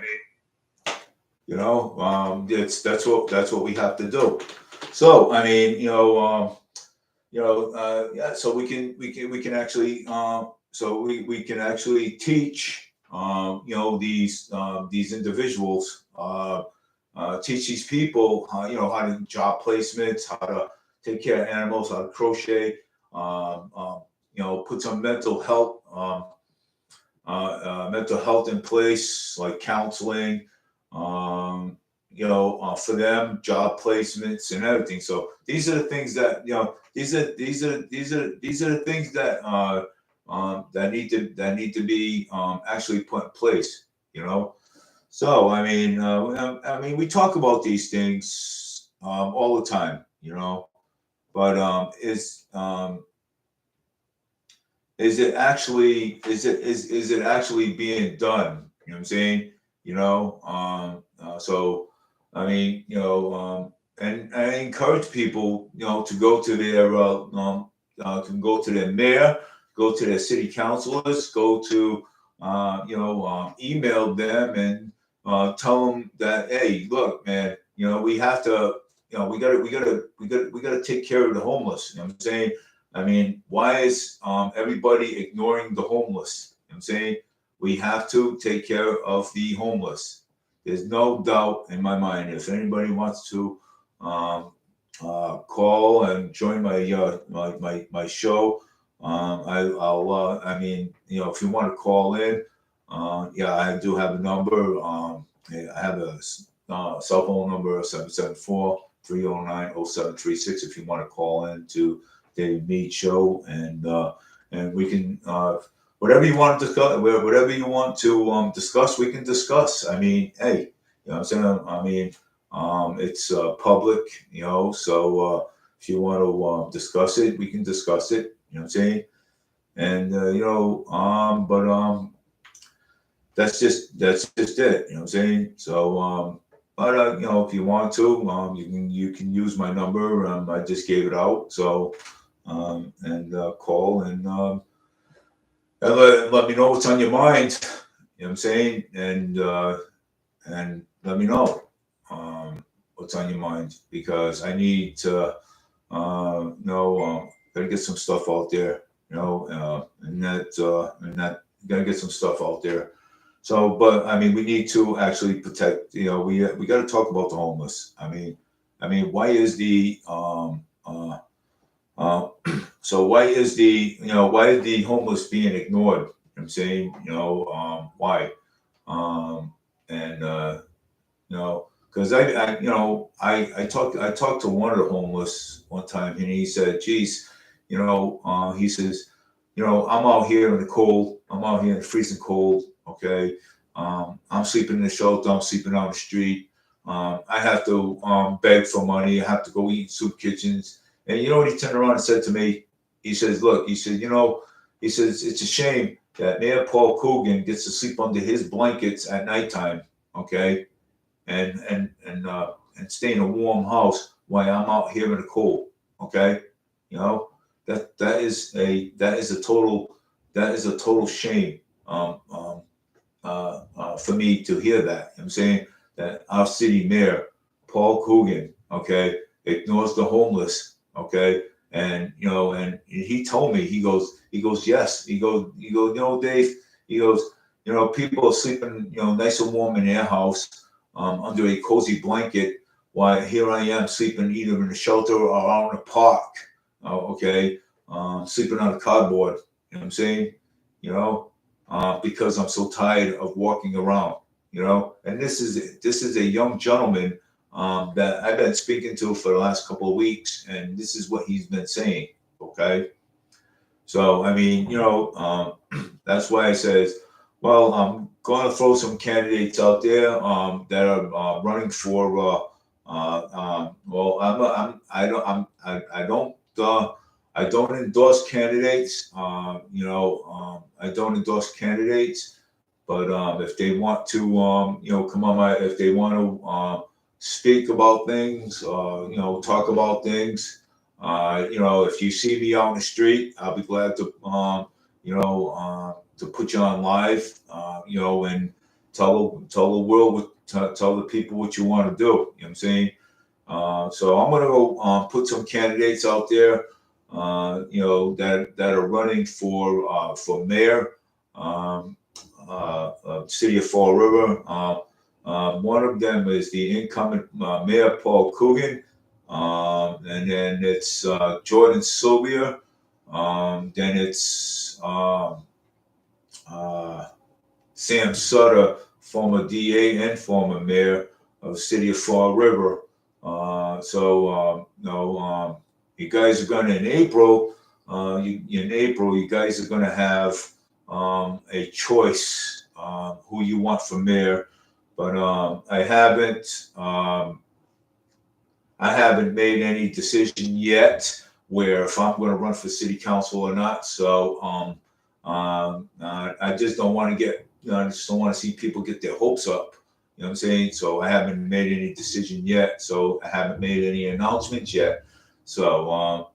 mean, that's what we have to do. So I mean, yeah. So we can actually we can actually teach these individuals, teach these people how to job placements, how to take care of animals, how to crochet, put some mental health in place, like counseling, for them, job placements and everything. So these are the things that these are the things that that need to be actually put in place. So I mean, we talk about these things all the time, but is it actually being done? You know what I'm saying? So I mean, and I encourage people, to go to their mayor, go to their city councilors, go to email them and tell them that, hey, look, man, we have to, we gotta take care of the homeless. You know what I'm saying? I mean, why is everybody ignoring the homeless? You know what I'm saying? We have to take care of the homeless. There's no doubt in my mind. If anybody wants to call and join my show, I mean, if you want to call in, yeah, I do have a number. I have a cell phone number, 774-309-0736, if you want to call in to the Meade show, and we can whatever you want to discuss, we can discuss. I mean, hey, what I'm saying? I mean, it's public, so if you want to discuss it, we can discuss it. You know what I'm saying? And that's just it. You know what I'm saying? So but if you want to, you can use my number. I just gave it out. So and call and let me know what's on your mind. You know what I'm saying? And let me know what's on your mind, because I need to gotta get some stuff out there. And that gotta get some stuff out there. So, but I mean, we need to actually protect. We got to talk about the homeless. Why is the so why is the homeless being ignored? I'm saying, why? Um, and because I talked to one of the homeless one time, and he said, "Geez, he says, I'm out here in the cold. I'm out here in the freezing cold. Okay, I'm sleeping in the shelter. I'm sleeping on the street. I have to beg for money. I have to go eat in soup kitchens." And you know what he turned around and said to me? He says, "Look," he said, he says, "it's a shame that Mayor Paul Coogan gets to sleep under his blankets at nighttime. Okay, and stay in a warm house while I'm out here in the cold. Okay, you know that is a total shame for me to hear that. I'm saying that our city mayor Paul Coogan, okay, ignores the homeless. Okay, and he told me, he goes yes, Dave, he goes, people are sleeping, nice and warm in their house, under a cozy blanket, while here I am sleeping either in a shelter or out in a park, okay, sleeping on a cardboard. You know what I'm saying? You know, because I'm so tired of walking around. And this is a young gentleman that I've been speaking to for the last couple of weeks, and this is what he's been saying. Okay, so I mean, that's why I says, well, I'm going to throw some candidates out there that are running for. Well, I don't endorse candidates. I don't endorse candidates, but if they want to, come on if they want to speak about things, talk about things, if you see me out in the street, I'll be glad to, to put you on live, and tell the world tell the people what you want to do. You know what I'm saying? So I'm gonna go put some candidates out there, that are running for mayor, city of Fall River. One of them is the incoming mayor Paul Coogan, and then it's Jordan Sylvia. Then it's Sam Sutter, former DA and former mayor of the city of Fall River. You guys are going to, in April, you guys are going to have a choice who you want for mayor. But I haven't made any decision yet where if I'm going to run for city council or not. So I just don't want to I just don't want to see people get their hopes up. You know what I'm saying? So I haven't made any decision yet. So I haven't made any announcements yet. So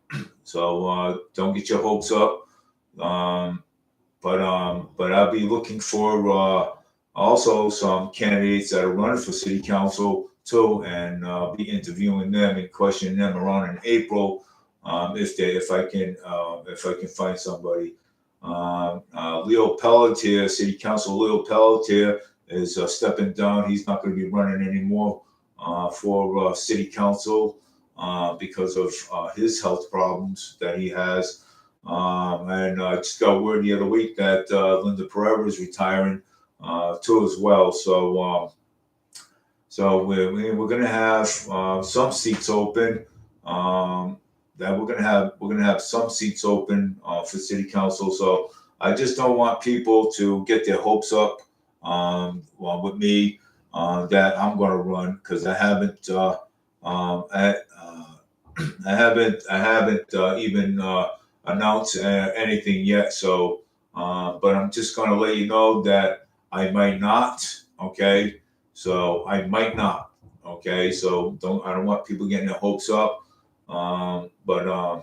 don't get your hopes up. But I'll be looking for also some candidates that are running for city council too, and be interviewing them and questioning them around in April, if I can find somebody. Leo Pelletier, City Council Leo Pelletier is stepping down. He's not going to be running anymore for City Council because of his health problems that he has. And I just got word the other week that Linda Pereira is retiring too as well. So we're going to have some seats open. That we're going to have some seats open for city council. So I just don't want people to get their hopes up with me that I'm going to run, because I haven't I haven't even announced anything yet. So, but I'm just going to let you know that I might not. Okay, so I might not. Okay, so I don't want people getting their hopes up. But I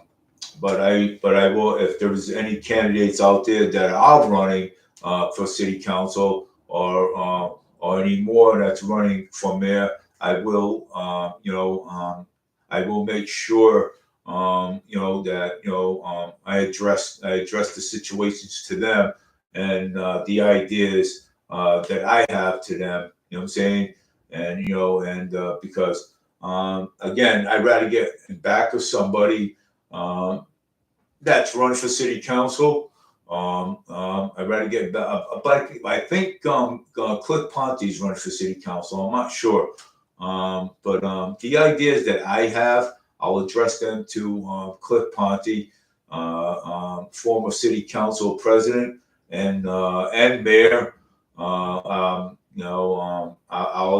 will, if there's any candidates out there that are running for city council, or any more that's running for mayor, I will I will make sure that I address the situations to them, and the idea is that I have to them. You know what I'm saying? And because again, I'd rather get back of somebody that's run for city council. I'd rather get back, but I think Cliff Ponte's run for city council. I'm not sure, but the ideas that I have, I'll address them to Cliff Ponte, former city council president and mayor. I'll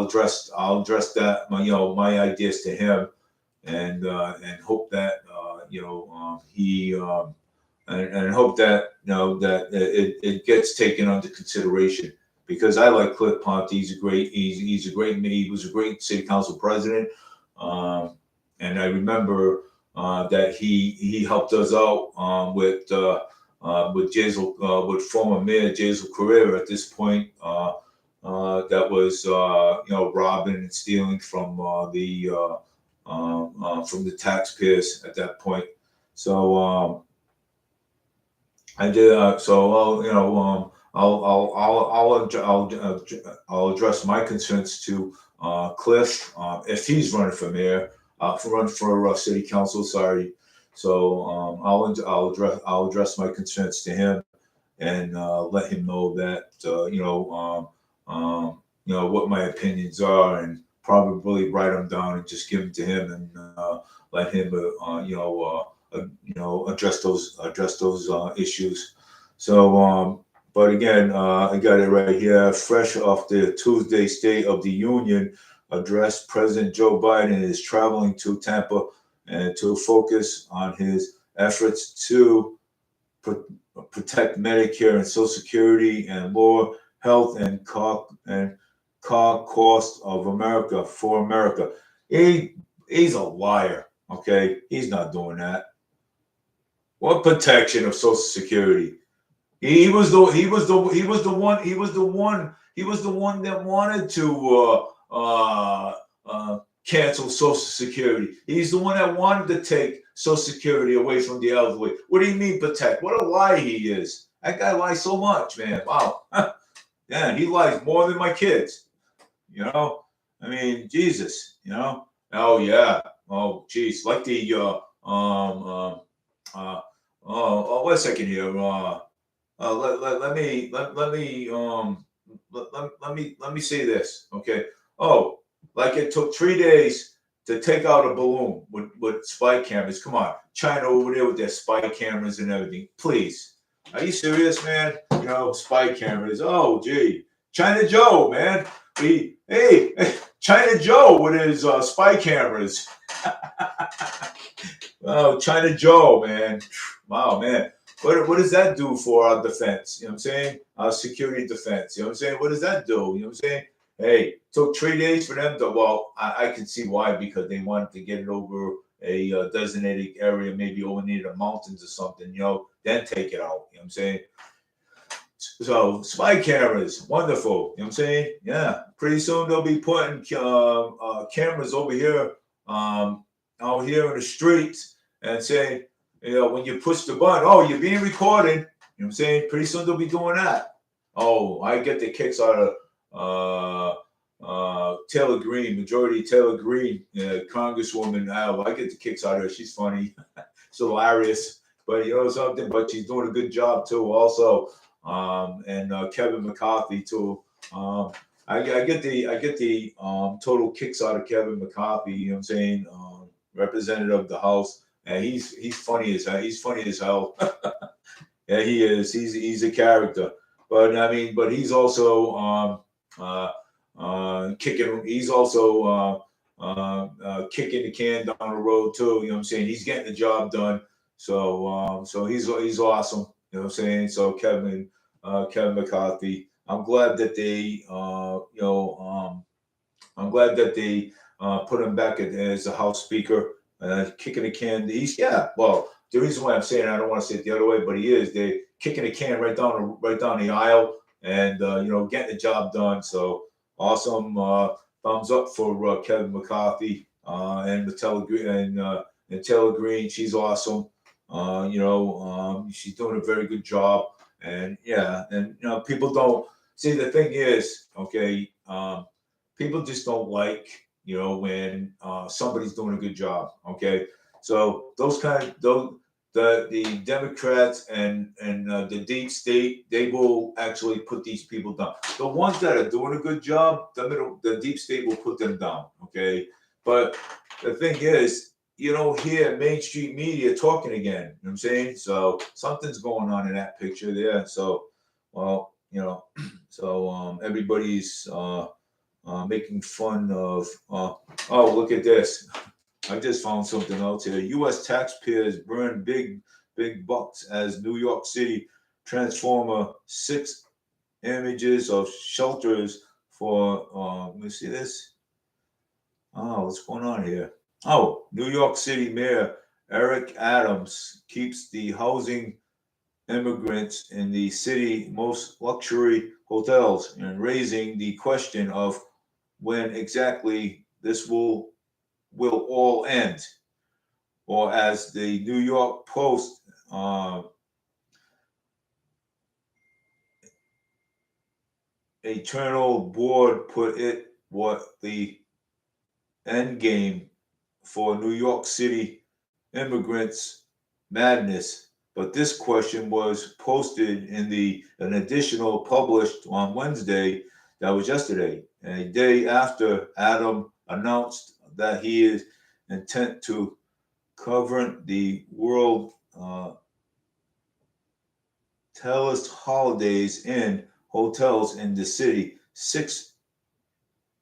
address that my ideas to him, and hope that he and hope that that it gets taken under consideration, because I like Cliff Ponte. He was a great city council president, and I remember that he helped us out with Jazel, with former mayor Jazel Carrera at this point. That was robbing and stealing from the taxpayers at that point. So I did. So I'll address my concerns to Cliff if he's running for mayor, run for city council. Sorry. So I'll address my concerns to him, and let him know that what my opinions are, and probably write them down and just give them to him, and let him address those issues. So but again, I got it right here, fresh off the Tuesday State of the Union address. President Joe Biden is traveling to Tampa and to focus on his efforts to protect Medicare and Social Security and lower health and car cost of America for America. He's a liar. Okay, he's not doing that. What protection of Social Security? He was the one that wanted to cancel Social Security. He's the one that wanted to take Social Security away from the elderly. What do you mean protect? What a lie he is. That guy lies so much, man. Wow. Yeah, he lies more than my kids. I mean, Jesus. Oh yeah. Oh geez. Like the wait a second here. Let me say this. Okay. Oh, like it took 3 days to take out a balloon with spy cameras. Come on, China over there with their spy cameras and everything. Please, are you serious, man? Spy cameras. Oh, gee, China Joe, man. Hey, China Joe with his spy cameras. Oh, China Joe, man. Wow, man. What does that do for our defense? You know what I'm saying? Our security defense. You know what I'm saying? What does that do? You know what I'm saying? Hey, took 3 days for them to, well, I can see why, because they wanted to get it over a designated area, maybe over near the mountains or something, then take it out. You know what I'm saying? So spy cameras, wonderful. You know what I'm saying? Yeah. Pretty soon they'll be putting cameras over here, out here in the streets, and saying, when you push the button, oh, you're being recorded. You know what I'm saying? Pretty soon they'll be doing that. Oh, I get the kicks out of Taylor Greene, Majority Taylor Greene, Congresswoman. I get the kicks out of her. She's funny. She's hilarious. But something, but she's doing a good job too also. And Kevin McCarthy too. I get the total kicks out of Kevin McCarthy, you know what I'm saying? Representative of the House. And he's funny as hell. He's funny as hell. Yeah, he is. He's a character. But I mean, but he's also kicking. He's also kicking the can down the road too. You know what I'm saying? He's getting the job done. So he's awesome. You know what I'm saying? So Kevin McCarthy. I'm glad that they put him back as a House Speaker. Kicking the can. Well, the reason why I'm saying I don't want to say it the other way, but he is. They're kicking the can right down the aisle, and getting the job done. So awesome. Thumbs up for Kevin McCarthy and Taylor Greene. She's awesome. She's doing a very good job. And yeah, and people don't. see, the thing is, okay, people just don't like, when somebody's doing a good job. Okay, so the Democrats and the deep state, they will actually put these people down. The ones that are doing a good job, the deep state will put them down. Okay, but the thing is, you don't hear mainstream media talking again. You know what I'm saying? So something's going on in that picture there. So, well, so everybody's making fun of. Oh, look at this! I just found something else here. U.S. taxpayers burn big bucks as New York City transformer six images of shelters for. Let me see this. Oh, what's going on here? Oh, New York City Mayor Eric Adams keeps the housing immigrants in the city most luxury hotels and raising the question of when exactly this will all end, or as the New York Post eternal board put it, what the end game for New York City immigrants madness. But this question was posted in an additional published on Wednesday, that was yesterday, and a day after Adam announced that he is intent to cover the world tellest holidays in hotels in the city. Six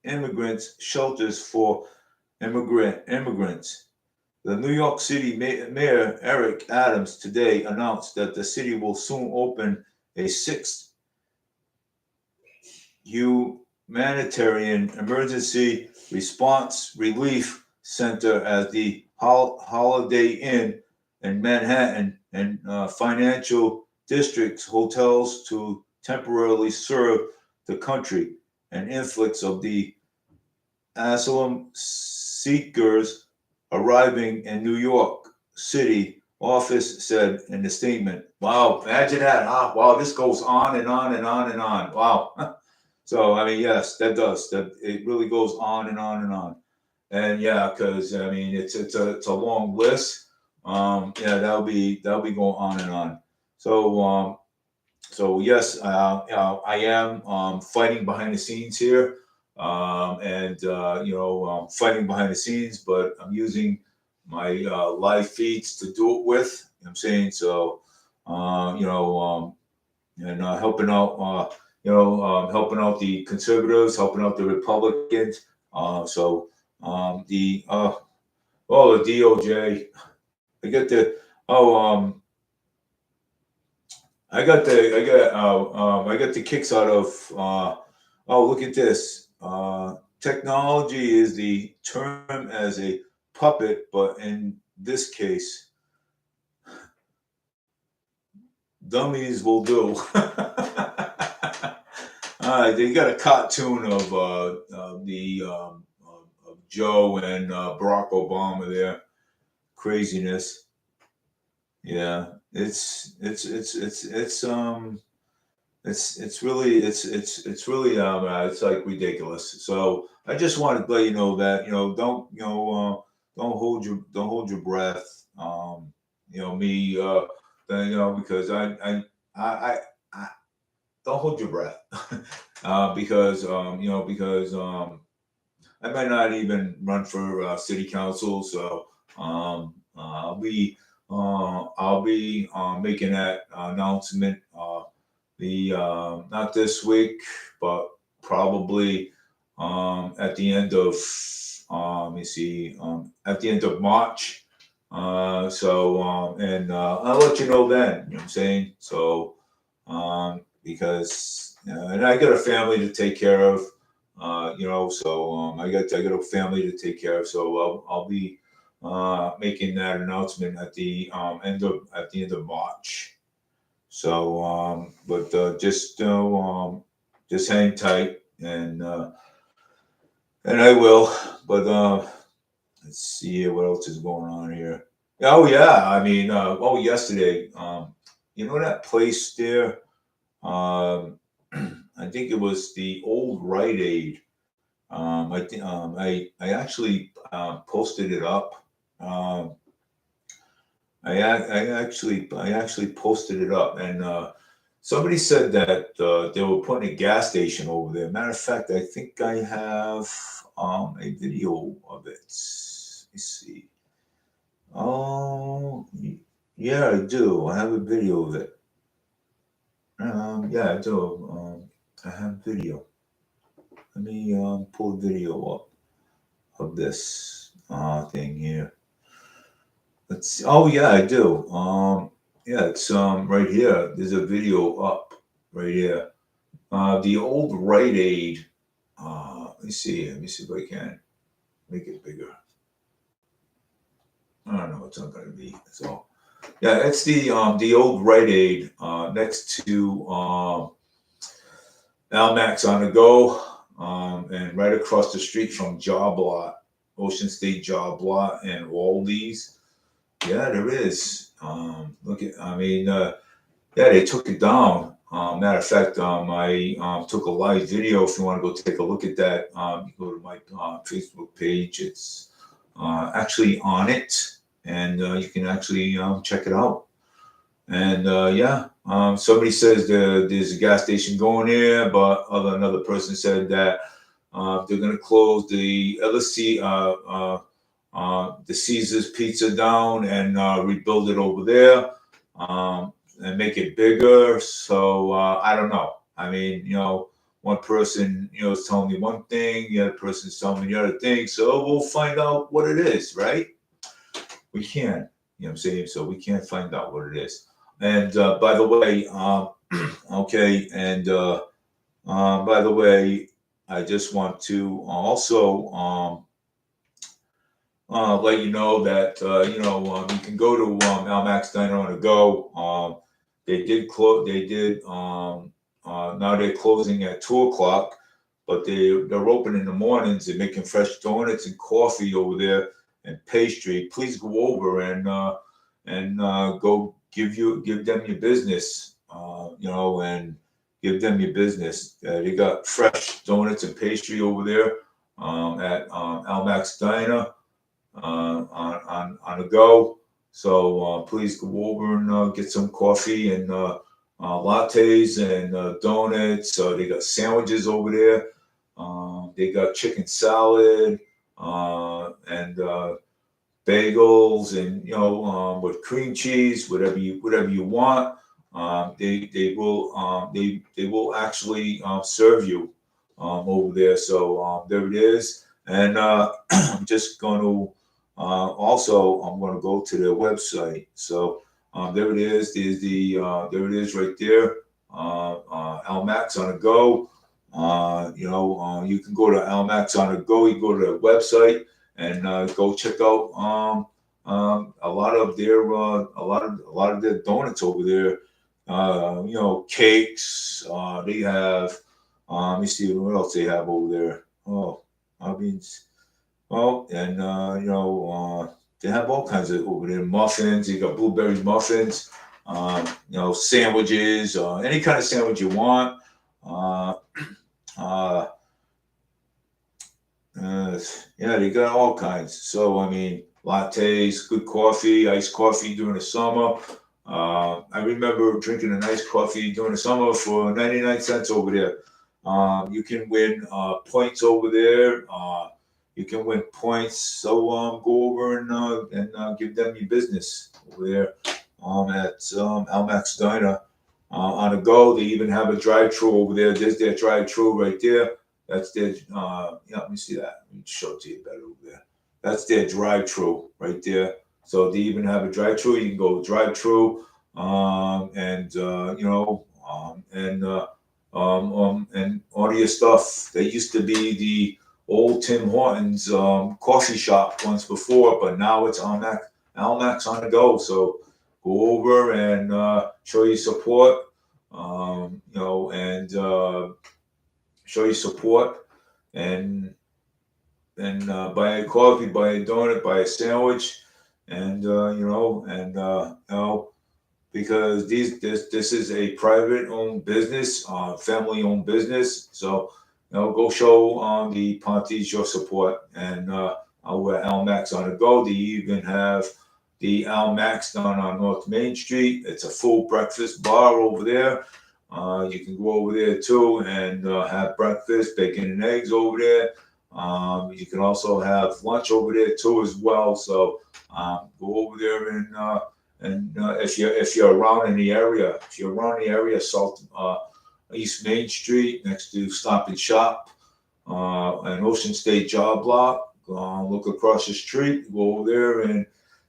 immigrants shelters for immigrants. The New York City Mayor Eric Adams today announced that the city will soon open a sixth humanitarian emergency response relief center at the Holiday Inn in Manhattan and financial districts hotels to temporarily serve the country. An influx of the asylum seekers arriving in New York City office said in the statement. Wow, imagine that, huh? Wow, this goes on and on and on and on. Wow. So I mean, yes, that does. That it really goes on and on and on. And yeah, because I mean, it's a long list. Yeah, that'll be going on and on. So yes, I am fighting behind the scenes here, and fighting behind the scenes, but I'm using my live feeds to do it with. You know what I'm saying, so and helping out, helping out the conservatives, helping out the Republicans. So the the DOJ. I get the oh I got the kicks out of look at this. Technology is the term as a puppet, but in this case, dummies will do. They got a cartoon of of Joe and Barack Obama there. Craziness. Yeah, it's really it's like ridiculous. So I just wanted to let you know that don't hold your breath. Me because I don't hold your breath because I might not even run for city council. So I'll be making that announcement. The Not this week, but probably at the end of let me see, at the end of March. And I'll let you know then. You know what I'm saying? So because and I got a family to take care of. So I got a family to take care of. So I'll be making that announcement at the end of March. So, but just hang tight, and I will. But let's see here, what else is going on here. Oh yeah, I mean, yesterday, you know that place there, um, I think it was the old Rite Aid. I think I actually posted it up. Um, I actually posted it up, and somebody said that they were putting a gas station over there. Matter of fact, I think I have a video of it. Let me see. Oh, yeah, I do. I have a video of it. Yeah, I do. I have video. Let me pull a video up of this thing here. Let's see. Oh yeah, I do. Yeah, it's right here. There's a video up right here. The old Rite Aid. Let me see. Let me see if I can make it bigger. I don't know. It's not going to be. So yeah, it's the old Rite Aid next to Almax on the go, and right across the street from Job Lot, Ocean State Job Lot, and Aldi's. Yeah, there is. Look at. I mean, yeah, they took it down. Matter of fact, I took a live video. If you want to go take a look at that, you go to my Facebook page. It's actually on it, and you can actually check it out. And yeah, somebody says there's a gas station going there, but another person said that they're going to close the LSC, the Caesar's Pizza down and rebuild it over there and make it bigger. So I don't know. I mean, one person, is telling me one thing, the other person's telling me the other thing. So we'll find out what it is, right? We can, you know what I'm saying? So we can't find out what it is. And by the way, okay, and by the way, I just want to also let you know that you can go to Almax Diner on the Go. They did close. They did. Now they're closing at 2 o'clock, but they're open in the mornings. They're making fresh donuts and coffee over there and pastry. Please go over and go give them your business. And give them your business. They got fresh donuts and pastry over there at Almax Diner on the go. So please go over and get some coffee and lattes and donuts. They got sandwiches over there. They got chicken salad and bagels and with cream cheese, whatever you want. They will actually serve you over there. So there it is. And I'm just going to also I'm going to go to their website. So there it is. There it is right there. Almax on the go. You can go to Almax on the go. You go to their website and go check out a lot of their donuts over there. Cakes. They have. Let me see what else they have over there. Oh, I mean, well, and they have all kinds of over there muffins. You got blueberry muffins. Sandwiches. Any kind of sandwich you want. Yeah, they got all kinds. So I mean, lattes, good coffee, iced coffee during the summer. I remember drinking an iced coffee during the summer for 99 cents over there. You can win points over there. You can win points. So go over and give them your business over there at Almax Diner on the go. They even have a drive-through over there. There's their drive-through right there. That's their. Let me see that. Let me show it to you better over there. That's their drive-through right there. So they even have a drive-through. You can go drive-through, and all your stuff. They used to be the old Tim Hortons coffee shop once before, but now it's Almax on the go. So go over and show your support. And show your support and buy a coffee, buy a donut, buy a sandwich, and because this is a private owned business, family owned business. So go show the Pontes your support, and we're Al Max on the go. They even have the Al Max down on North Main Street. It's a full breakfast bar over there. You can go over there too and have breakfast, bacon and eggs over there. You can also have lunch over there too as well. So go over there and if you're around in the area, South East Main Street next to Stop and Shop, and Ocean State Job Block, look across the street, go over there, and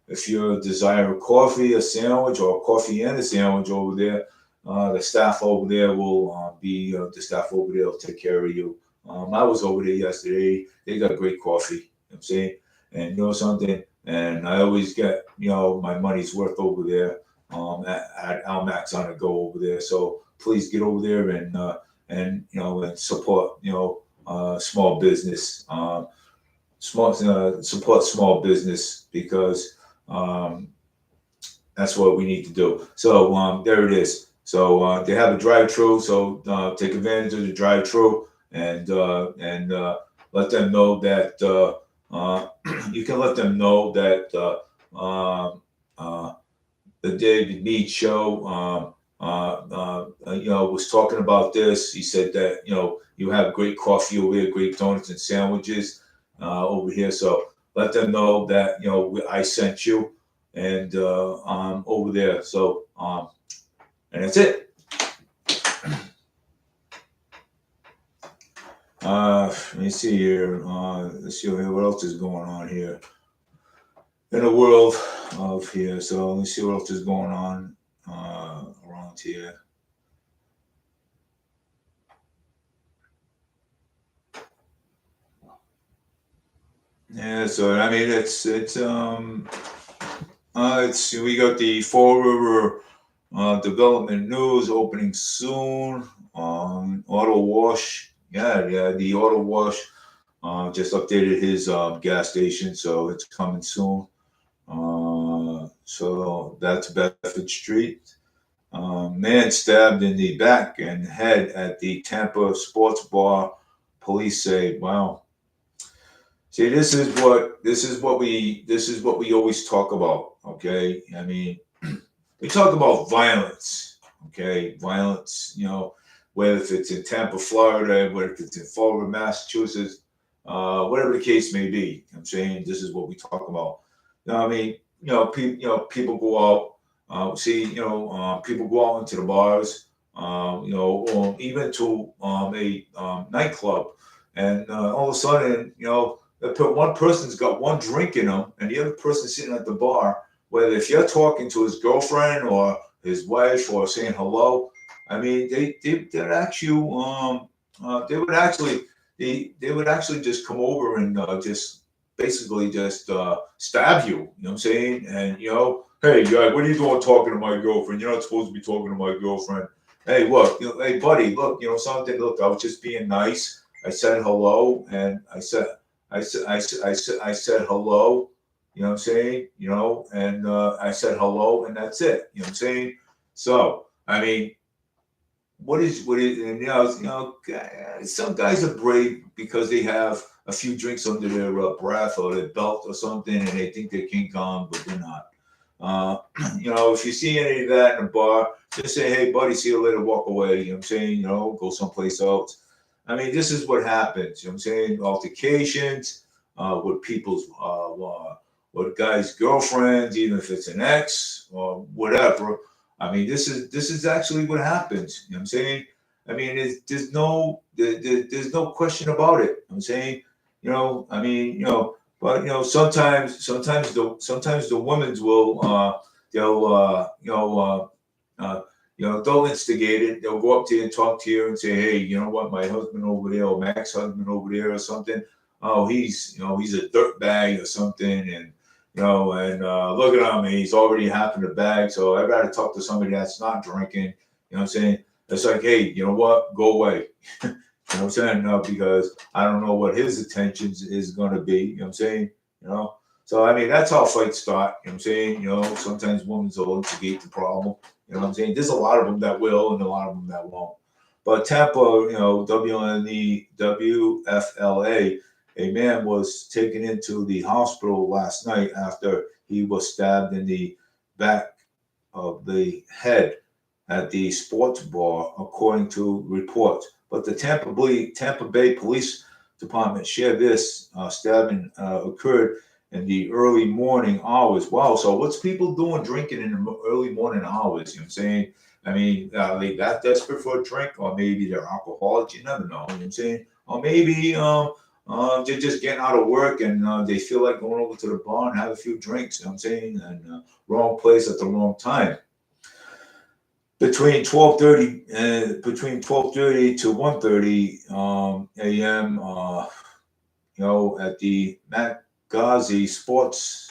if you desire a coffee, a sandwich, or a coffee and a sandwich over there, the staff over there will the staff over there will take care of you. I was over there yesterday. They got great coffee. You know what I'm saying, and you know something, and I always get my money's worth over there at Almax on the go over there. So please get over there and support small business, support small business because that's what we need to do. So there it is. So they have a drive-through. So take advantage of the drive-through and let them know that you can let them know that the David Meade show was talking about this. He said that you have great coffee over here, great donuts and sandwiches over here. So let them know that I sent you and over there. So and that's it. Let me see here. Let's see what else is going on here in the world of here. So let's see what else is going on around here. Yeah, so I mean it's we got the Fall River development news opening soon. Auto Wash, yeah, the Auto Wash just updated his gas station, so it's coming soon. So that's Bedford Street. Man stabbed in the back and head at the Tampa sports bar. Police say, "Wow." See, this is what we always talk about. Okay, I mean, we talk about violence. Okay, violence. Whether if it's in Tampa, Florida, whether if it's in Florida, Massachusetts, whatever the case may be. I'm saying this is what we talk about. I mean, people go out. People go out into the bars. Or even to a nightclub, and all of a sudden, one person's got one drink in them, and the other person sitting at the bar. Whether if you're talking to his girlfriend or his wife or saying hello, I mean, they would actually just come over and just basically just stab you. You know what I'm saying? And hey, what are you doing talking to my girlfriend? You're not supposed to be talking to my girlfriend. Hey, look, hey, buddy, look, something. Look, I was just being nice. I said hello, and I said hello. You know what I'm saying? And I said hello, and that's it. You know what I'm saying? So, I mean, and some guys are brave because they have a few drinks under their breath or their belt or something, and they think they're King Kong, but they're not. If you see any of that in a bar, just say, hey, buddy, see you later, walk away. You know what I'm saying? Go someplace else. I mean, this is what happens. You know what I'm saying? Altercations with people's, with guys' girlfriends, even if it's an ex or whatever. I mean, this is actually what happens. You know what I'm saying? I mean, there's no question about it. You know what I'm saying? But sometimes the women's will they'll instigate it. They'll go up to you and talk to you and say, hey, you know what, my husband over there or Mac's husband over there or something. Oh, he's a dirtbag or something, and look at him, he's already half in the bag. So I gotta talk to somebody that's not drinking. You know what I'm saying? It's like, hey, you know what? Go away. You know what I'm saying? No, because I don't know what his intentions is gonna be. You know what I'm saying? So, I mean, that's how fights start. You know what I'm saying? You know, sometimes women will instigate the problem. You know what I'm saying? There's a lot of them that will and a lot of them that won't. But Tampa, you know, WNE, WFLA, a man was taken into the hospital last night after he was stabbed in the back of the head at the sports bar, according to reports. But the Tampa Bay Police Department shared this stabbing occurred in the early morning hours. Wow, so what's people doing drinking in the early morning hours? You know what I'm saying? I mean, are they that desperate for a drink? Or maybe they're alcoholics. You never know. You know what I'm saying? Or maybe they're just getting out of work and they feel like going over to the bar and have a few drinks. You know what I'm saying? And wrong place at the wrong time. Between 12:30 to 1:30 a.m. You know, at the Magazi Sports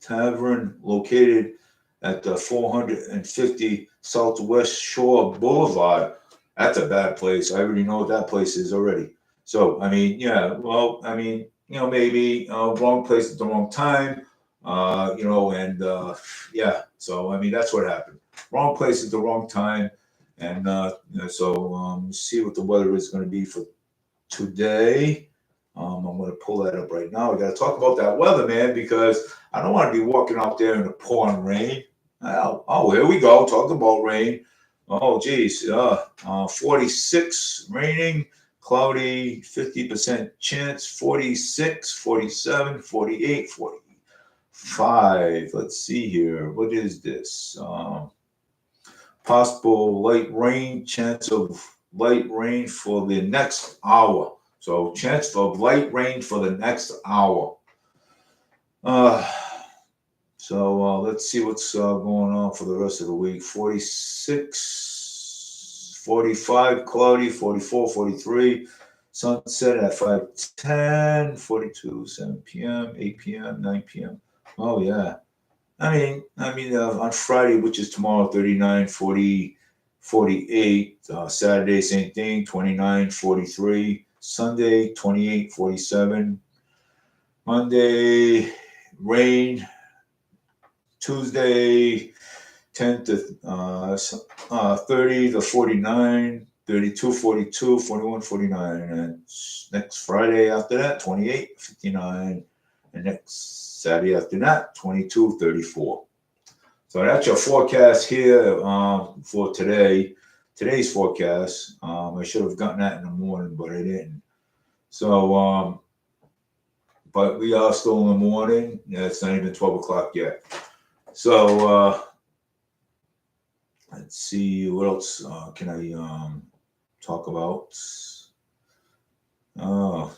Tavern located at the 450 Southwest Shore Boulevard. That's a bad place. I already know what that place is already. So, I mean, yeah, well, I mean, you know, maybe wrong place at the wrong time, you know, and yeah, so, I mean, that's what happened. Wrong place at the wrong time. And you know, so, see what the weather is going to be for today. I'm going to pull that up right now. We got to talk about that weather, man, because I don't want to be walking out there in the pouring rain. Oh, here we go. Talk about rain. Oh, geez. 46 raining, cloudy, 50% chance, 46, 47, 48, 45. Let's see here. What is this? Possible light rain, chance of light rain for the next hour. So, chance of light rain for the next hour. Uh, so let's see what's going on for the rest of the week. 46, 45, cloudy, 44, 43. Sunset at 5:10, 42, 7 p.m., 8 p.m., 9 p.m. Oh, yeah. I mean, on Friday, which is tomorrow, 39, 40, 48. Saturday, same thing, 29, 43. Sunday, 28, 47. Monday, rain. Tuesday, 10 to 30 to 49. 32, 42, 41, 49. And next Friday after that, 28, 59. And next Saturday after that, 22, 34. So that's your forecast here for today. Today's forecast. I should have gotten that in the morning, but I didn't. So, but we are still in the morning. Yeah, it's not even 12 o'clock yet. So, let's see what else can I talk about. Let's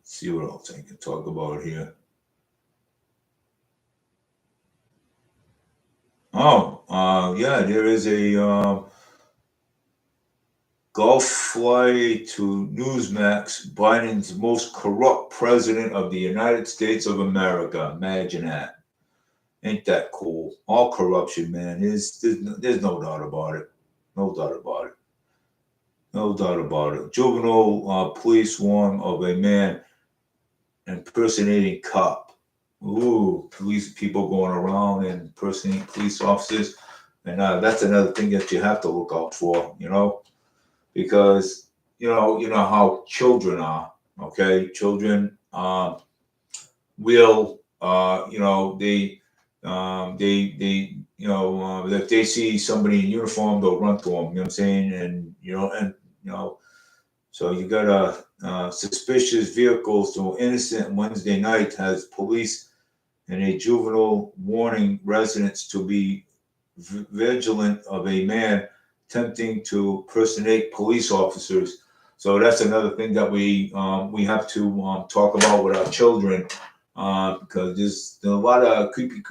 see what else I can talk about here. Oh, yeah, there is a Gulf flight to Newsmax, Biden's most corrupt president of the United States of America. Imagine that. Ain't that cool? All corruption, man. There's no doubt about it. No doubt about it. No doubt about it. Juvenile police warn of a man impersonating cop. Ooh, police people going around and impersonating police officers. And that's another thing that you have to look out for, you know, because you know how children are. Okay, children will, you know, they, you know, if they see somebody in uniform, they'll run to them. You know what I'm saying? And you know, so you got suspicious vehicles to innocent Wednesday night has police and a juvenile warning residents to be vigilant of a man attempting to impersonate police officers. So that's another thing that we have to talk about with our children because there's a lot of creepy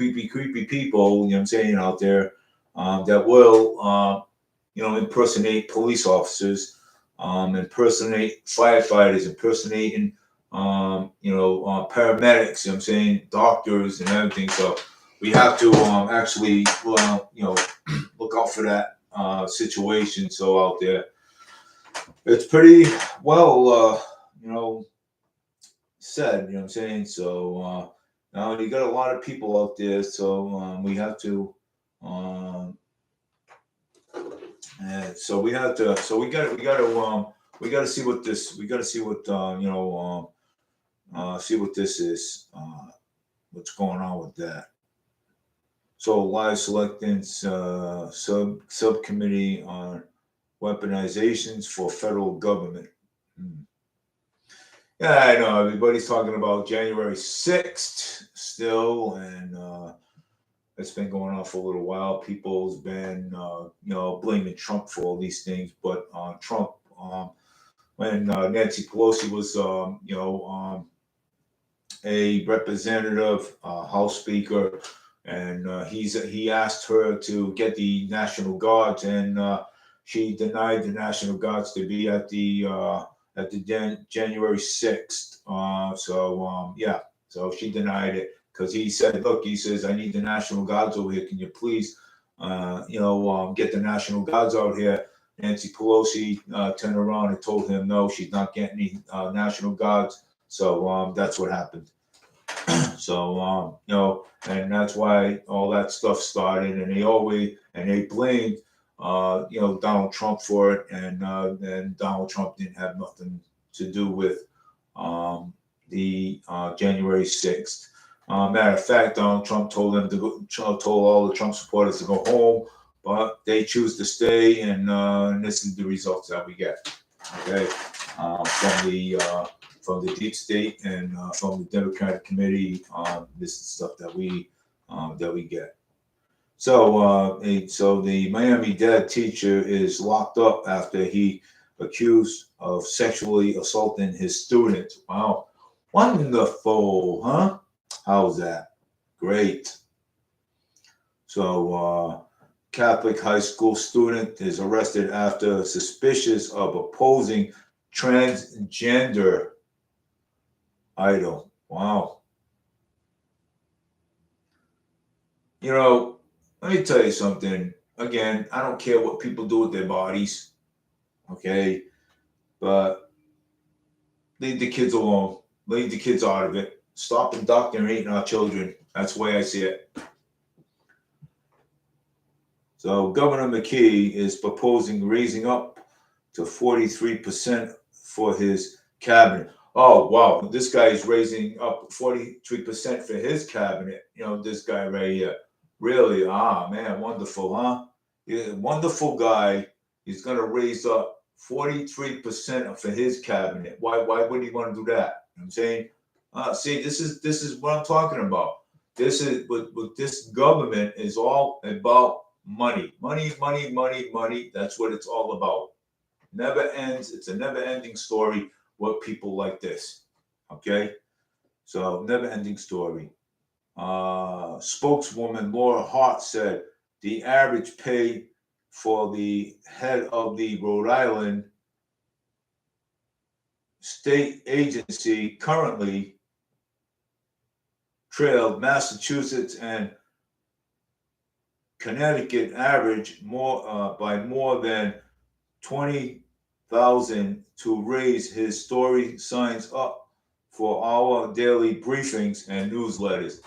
people, you know what I'm saying, out there that will, you know, impersonate police officers, impersonate firefighters, impersonating, you know, paramedics, you know what I'm saying, doctors and everything. So we have to actually, you know, look out for that situation. So out there, it's pretty well, said. You know what I'm saying? So now you got a lot of people out there, so we have to. So we have to. So we got to see what this. We got to see what see what this is. What's going on with that? So live selecting subcommittee on weaponizations for federal government. Yeah, I know everybody's talking about January 6th still, and it's been going on for a little while. People's been blaming Trump for all these things, but Trump, when Nancy Pelosi was a representative, House Speaker, and he asked her to get the National Guards, and she denied the National Guards to be at the January 6th. So she denied it because he said, "Look," he says, "I need the National Guards over here. Can you please, get the National Guards out here?" Nancy Pelosi turned around and told him, "No, she's not getting any National Guards." So that's what happened. So and that's why all that stuff started, and they blamed Donald Trump for it, and Donald Trump didn't have nothing to do with the January 6th. Matter of fact, Donald Trump told all the Trump supporters to go home, but they choose to stay, and this is the results that we get. Okay, from the deep state and from the Democratic committee, this is stuff that we get. So the Miami-Dade teacher is locked up after he accused of sexually assaulting his student. Wow, wonderful, huh? How's that? Great. So Catholic high school student is arrested after suspicious of opposing transgender idol. Wow. Let me tell you something. Again, I don't care what people do with their bodies. Okay. But leave the kids alone. Leave the kids out of it. Stop indoctrinating our children. That's the way I see it. So Governor Meade is proposing raising up to 43% for his cabinet. Oh, wow. This guy is raising up 43% for his cabinet. This guy right here. Really? Man, wonderful, huh? Yeah, wonderful guy. He's going to raise up 43% for his cabinet. Why would he want to do that? You know what I'm saying? See, this is what I'm talking about. This is what this government is all about. Money. That's what it's all about. Never ends. It's a never-ending story with people like this. Okay? So, never-ending story. Spokeswoman Laura Hart said the average pay for the head of the Rhode Island state agency currently trailed Massachusetts and Connecticut average by more than 20,000 to raise his story signs up for our daily briefings and newsletters.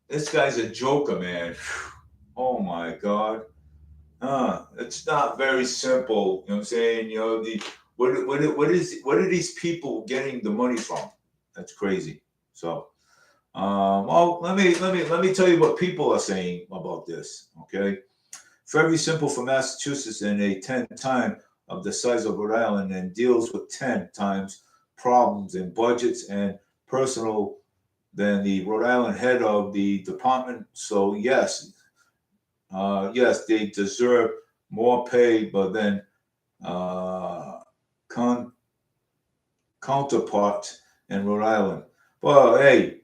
This guy's a joker, man. Oh my God. It's not very simple. You know what I'm saying? What are these people getting the money from? That's crazy. So, well, let me tell you what people are saying about this. Okay, very simple for Massachusetts and a 10 time of the size of Rhode Island, and deals with 10 times problems in budgets and personal than the Rhode Island head of the department. So yes, they deserve more pay, but then counterparts in Rhode Island. Well, hey,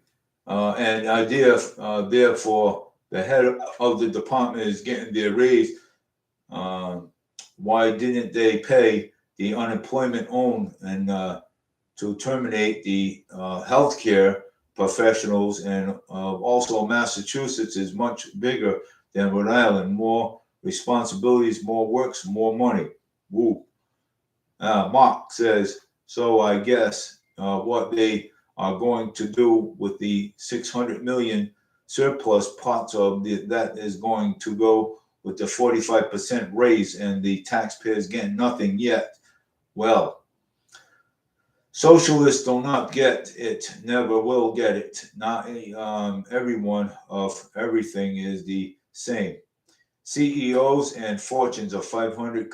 and idea therefore the head of the department is getting their raise. Why didn't they pay the unemployment owned and to terminate the healthcare professionals? And also Massachusetts is much bigger than Rhode Island. More responsibilities, more works, more money. Woo. Mark says, so I guess what they are going to do with the 600 million surplus parts of that is going to go with the 45% raise, and the taxpayers getting nothing yet. Well, socialists do not get it, never will get it. Not everyone of everything is the same. CEOs and fortunes of 500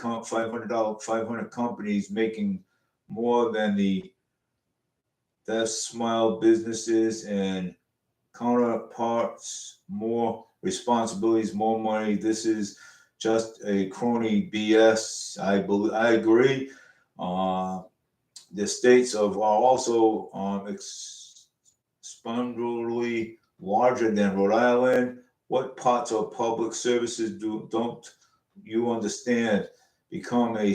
companies making more than the small businesses and counterparts, more responsibilities, more money. This is just a crony BS. I agree. The states are also exponentially larger than Rhode Island. What parts of public services don't you understand? Become a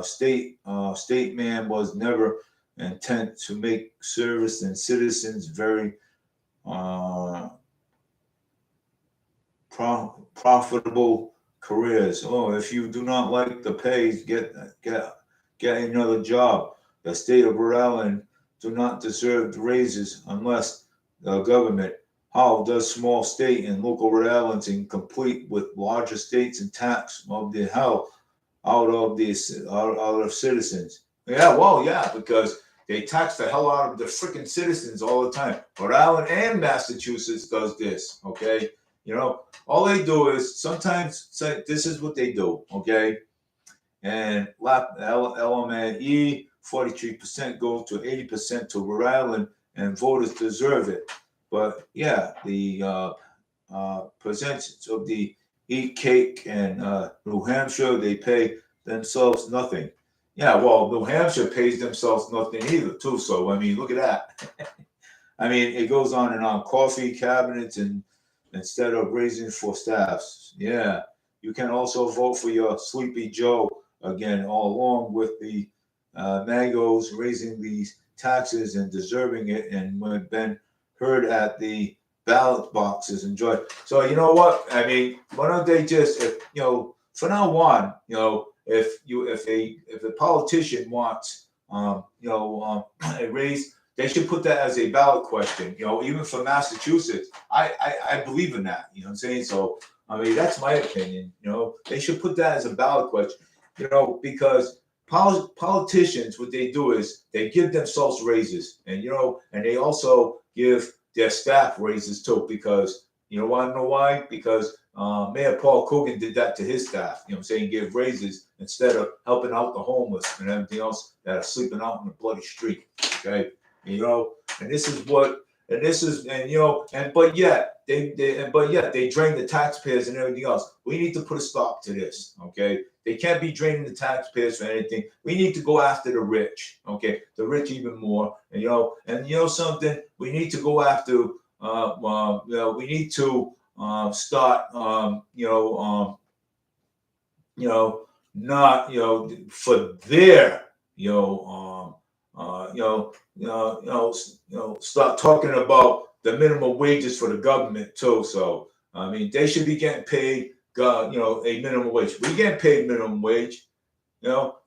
state man was never intent to make service and citizens very profitable careers. Oh, if you do not like the pay, get another job. The state of Rhode Island do not deserve raises unless the government. How does small state and local Rhode Islands complete with larger states and tax of the hell out of citizens? Yeah, well, yeah, because they tax the hell out of the freaking citizens all the time. Rhode Island and Massachusetts does this. Okay, all they do is sometimes say this is what they do. Okay, and LME 43% goes to 80% to Rhode Island, and voters deserve it. But yeah, the percentage of the eat cake and New Hampshire, they pay themselves nothing. Yeah, well, New Hampshire pays themselves nothing either, too. So I mean, look at that. I mean, it goes on and on. Coffee cabinets and instead of raising for staffs. Yeah, you can also vote for your Sleepy Joe again, all along with the Magos raising these taxes and deserving it, and when been heard at the ballot boxes. Enjoy. So you know what? I mean, why don't they just, from now on, if a politician wants, a raise, they should put that as a ballot question. Even for Massachusetts, I believe in that. You know what I'm saying? So I mean, that's my opinion. They should put that as a ballot question. Because politicians, what they do is they give themselves raises, and and they also give their staff raises too. Because want to know why? Because Mayor Paul Coogan did that to his staff. You know what I'm saying? Give raises instead of helping out the homeless and everything else that are sleeping out in the bloody street. Okay, and this is what. And this is, but yet they drain the taxpayers and everything else. We need to put a stop to this. Okay, they can't be draining the taxpayers for anything. We need to go after the rich. Okay, the rich even more. And something, we need to go after. We need to start. Not for their start talking about the minimum wages for the government too. So I mean, they should be getting paid, a minimum wage. We get paid minimum wage.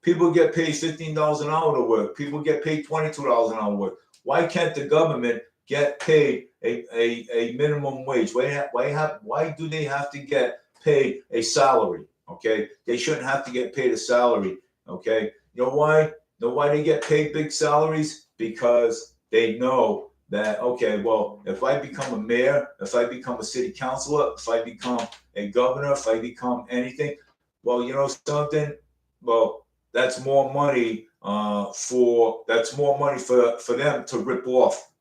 People get paid $15 an hour to work. People get paid $22 an hour to work. Why can't the government get paid a minimum wage? Why do they have to get paid a salary? Okay, they shouldn't have to get paid a salary. Okay, you know why? Why they get paid big salaries? Because they know that, okay, well, if I become a mayor, if I become a city councilor, if I become a governor, if I become anything, well, something, well, that's more money for them to rip off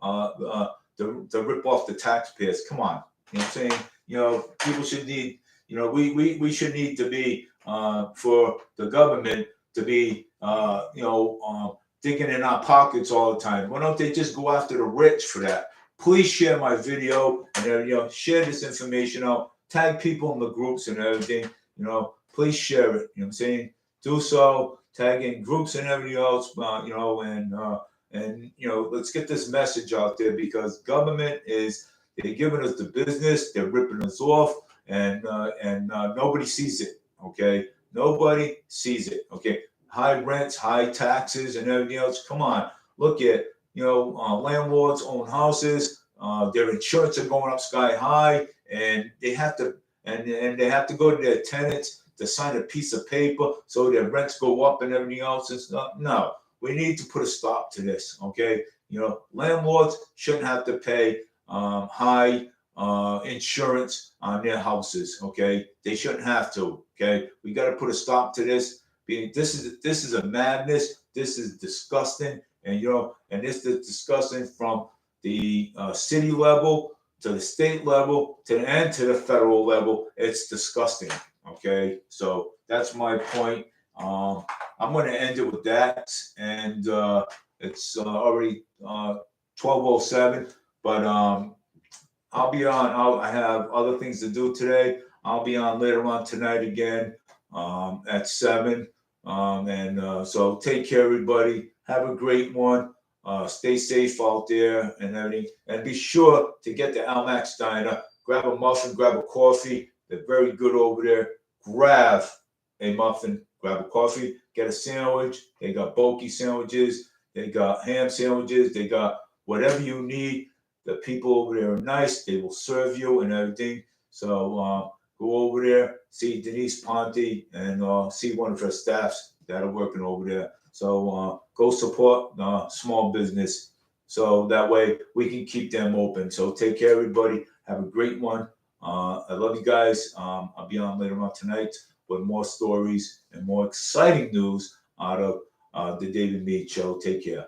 to rip off the taxpayers. Come on, you know what I'm saying? People should need, we should need to be for the government to be digging in our pockets all the time. Why don't they just go after the rich for that? Please share my video and share this information out. Tag people in the groups and everything. Please share it. You know what I'm saying? Do so. Tag in groups and everything else. And let's get this message out there, because government they're giving us the business. They're ripping us off, and nobody sees it. Okay, nobody sees it. Okay. High rents, high taxes, and everything else. Come on, look at landlords own houses. Their insurance are going up sky high, and they have to go to their tenants to sign a piece of paper so their rents go up and everything else. It's not. No, we need to put a stop to this. Okay, landlords shouldn't have to pay high insurance on their houses. Okay, they shouldn't have to. Okay, we got to put a stop to this. This is a madness. This is disgusting, and this is disgusting from the city level to the state level to the federal level. It's disgusting. Okay, so that's my point. I'm going to end it with that, and it's already 12:07. But I'll be on. I have other things to do today. I'll be on later on tonight again at 7. So take care, everybody. Have a great one. Stay safe out there and everything. And be sure to get the Almax Diner. Grab a muffin, grab a coffee. They're very good over there. Grab a muffin, grab a coffee, get a sandwich. They got bulky sandwiches. They got ham sandwiches. They got whatever you need. The people over there are nice. They will serve you and everything. So go over there, see Denise Ponte, and see one of her staffs that are working over there. So go support small business, so that way we can keep them open. So take care, everybody. Have a great one. I love you guys. I'll be on later on tonight with more stories and more exciting news out of the David Meade Show. Take care.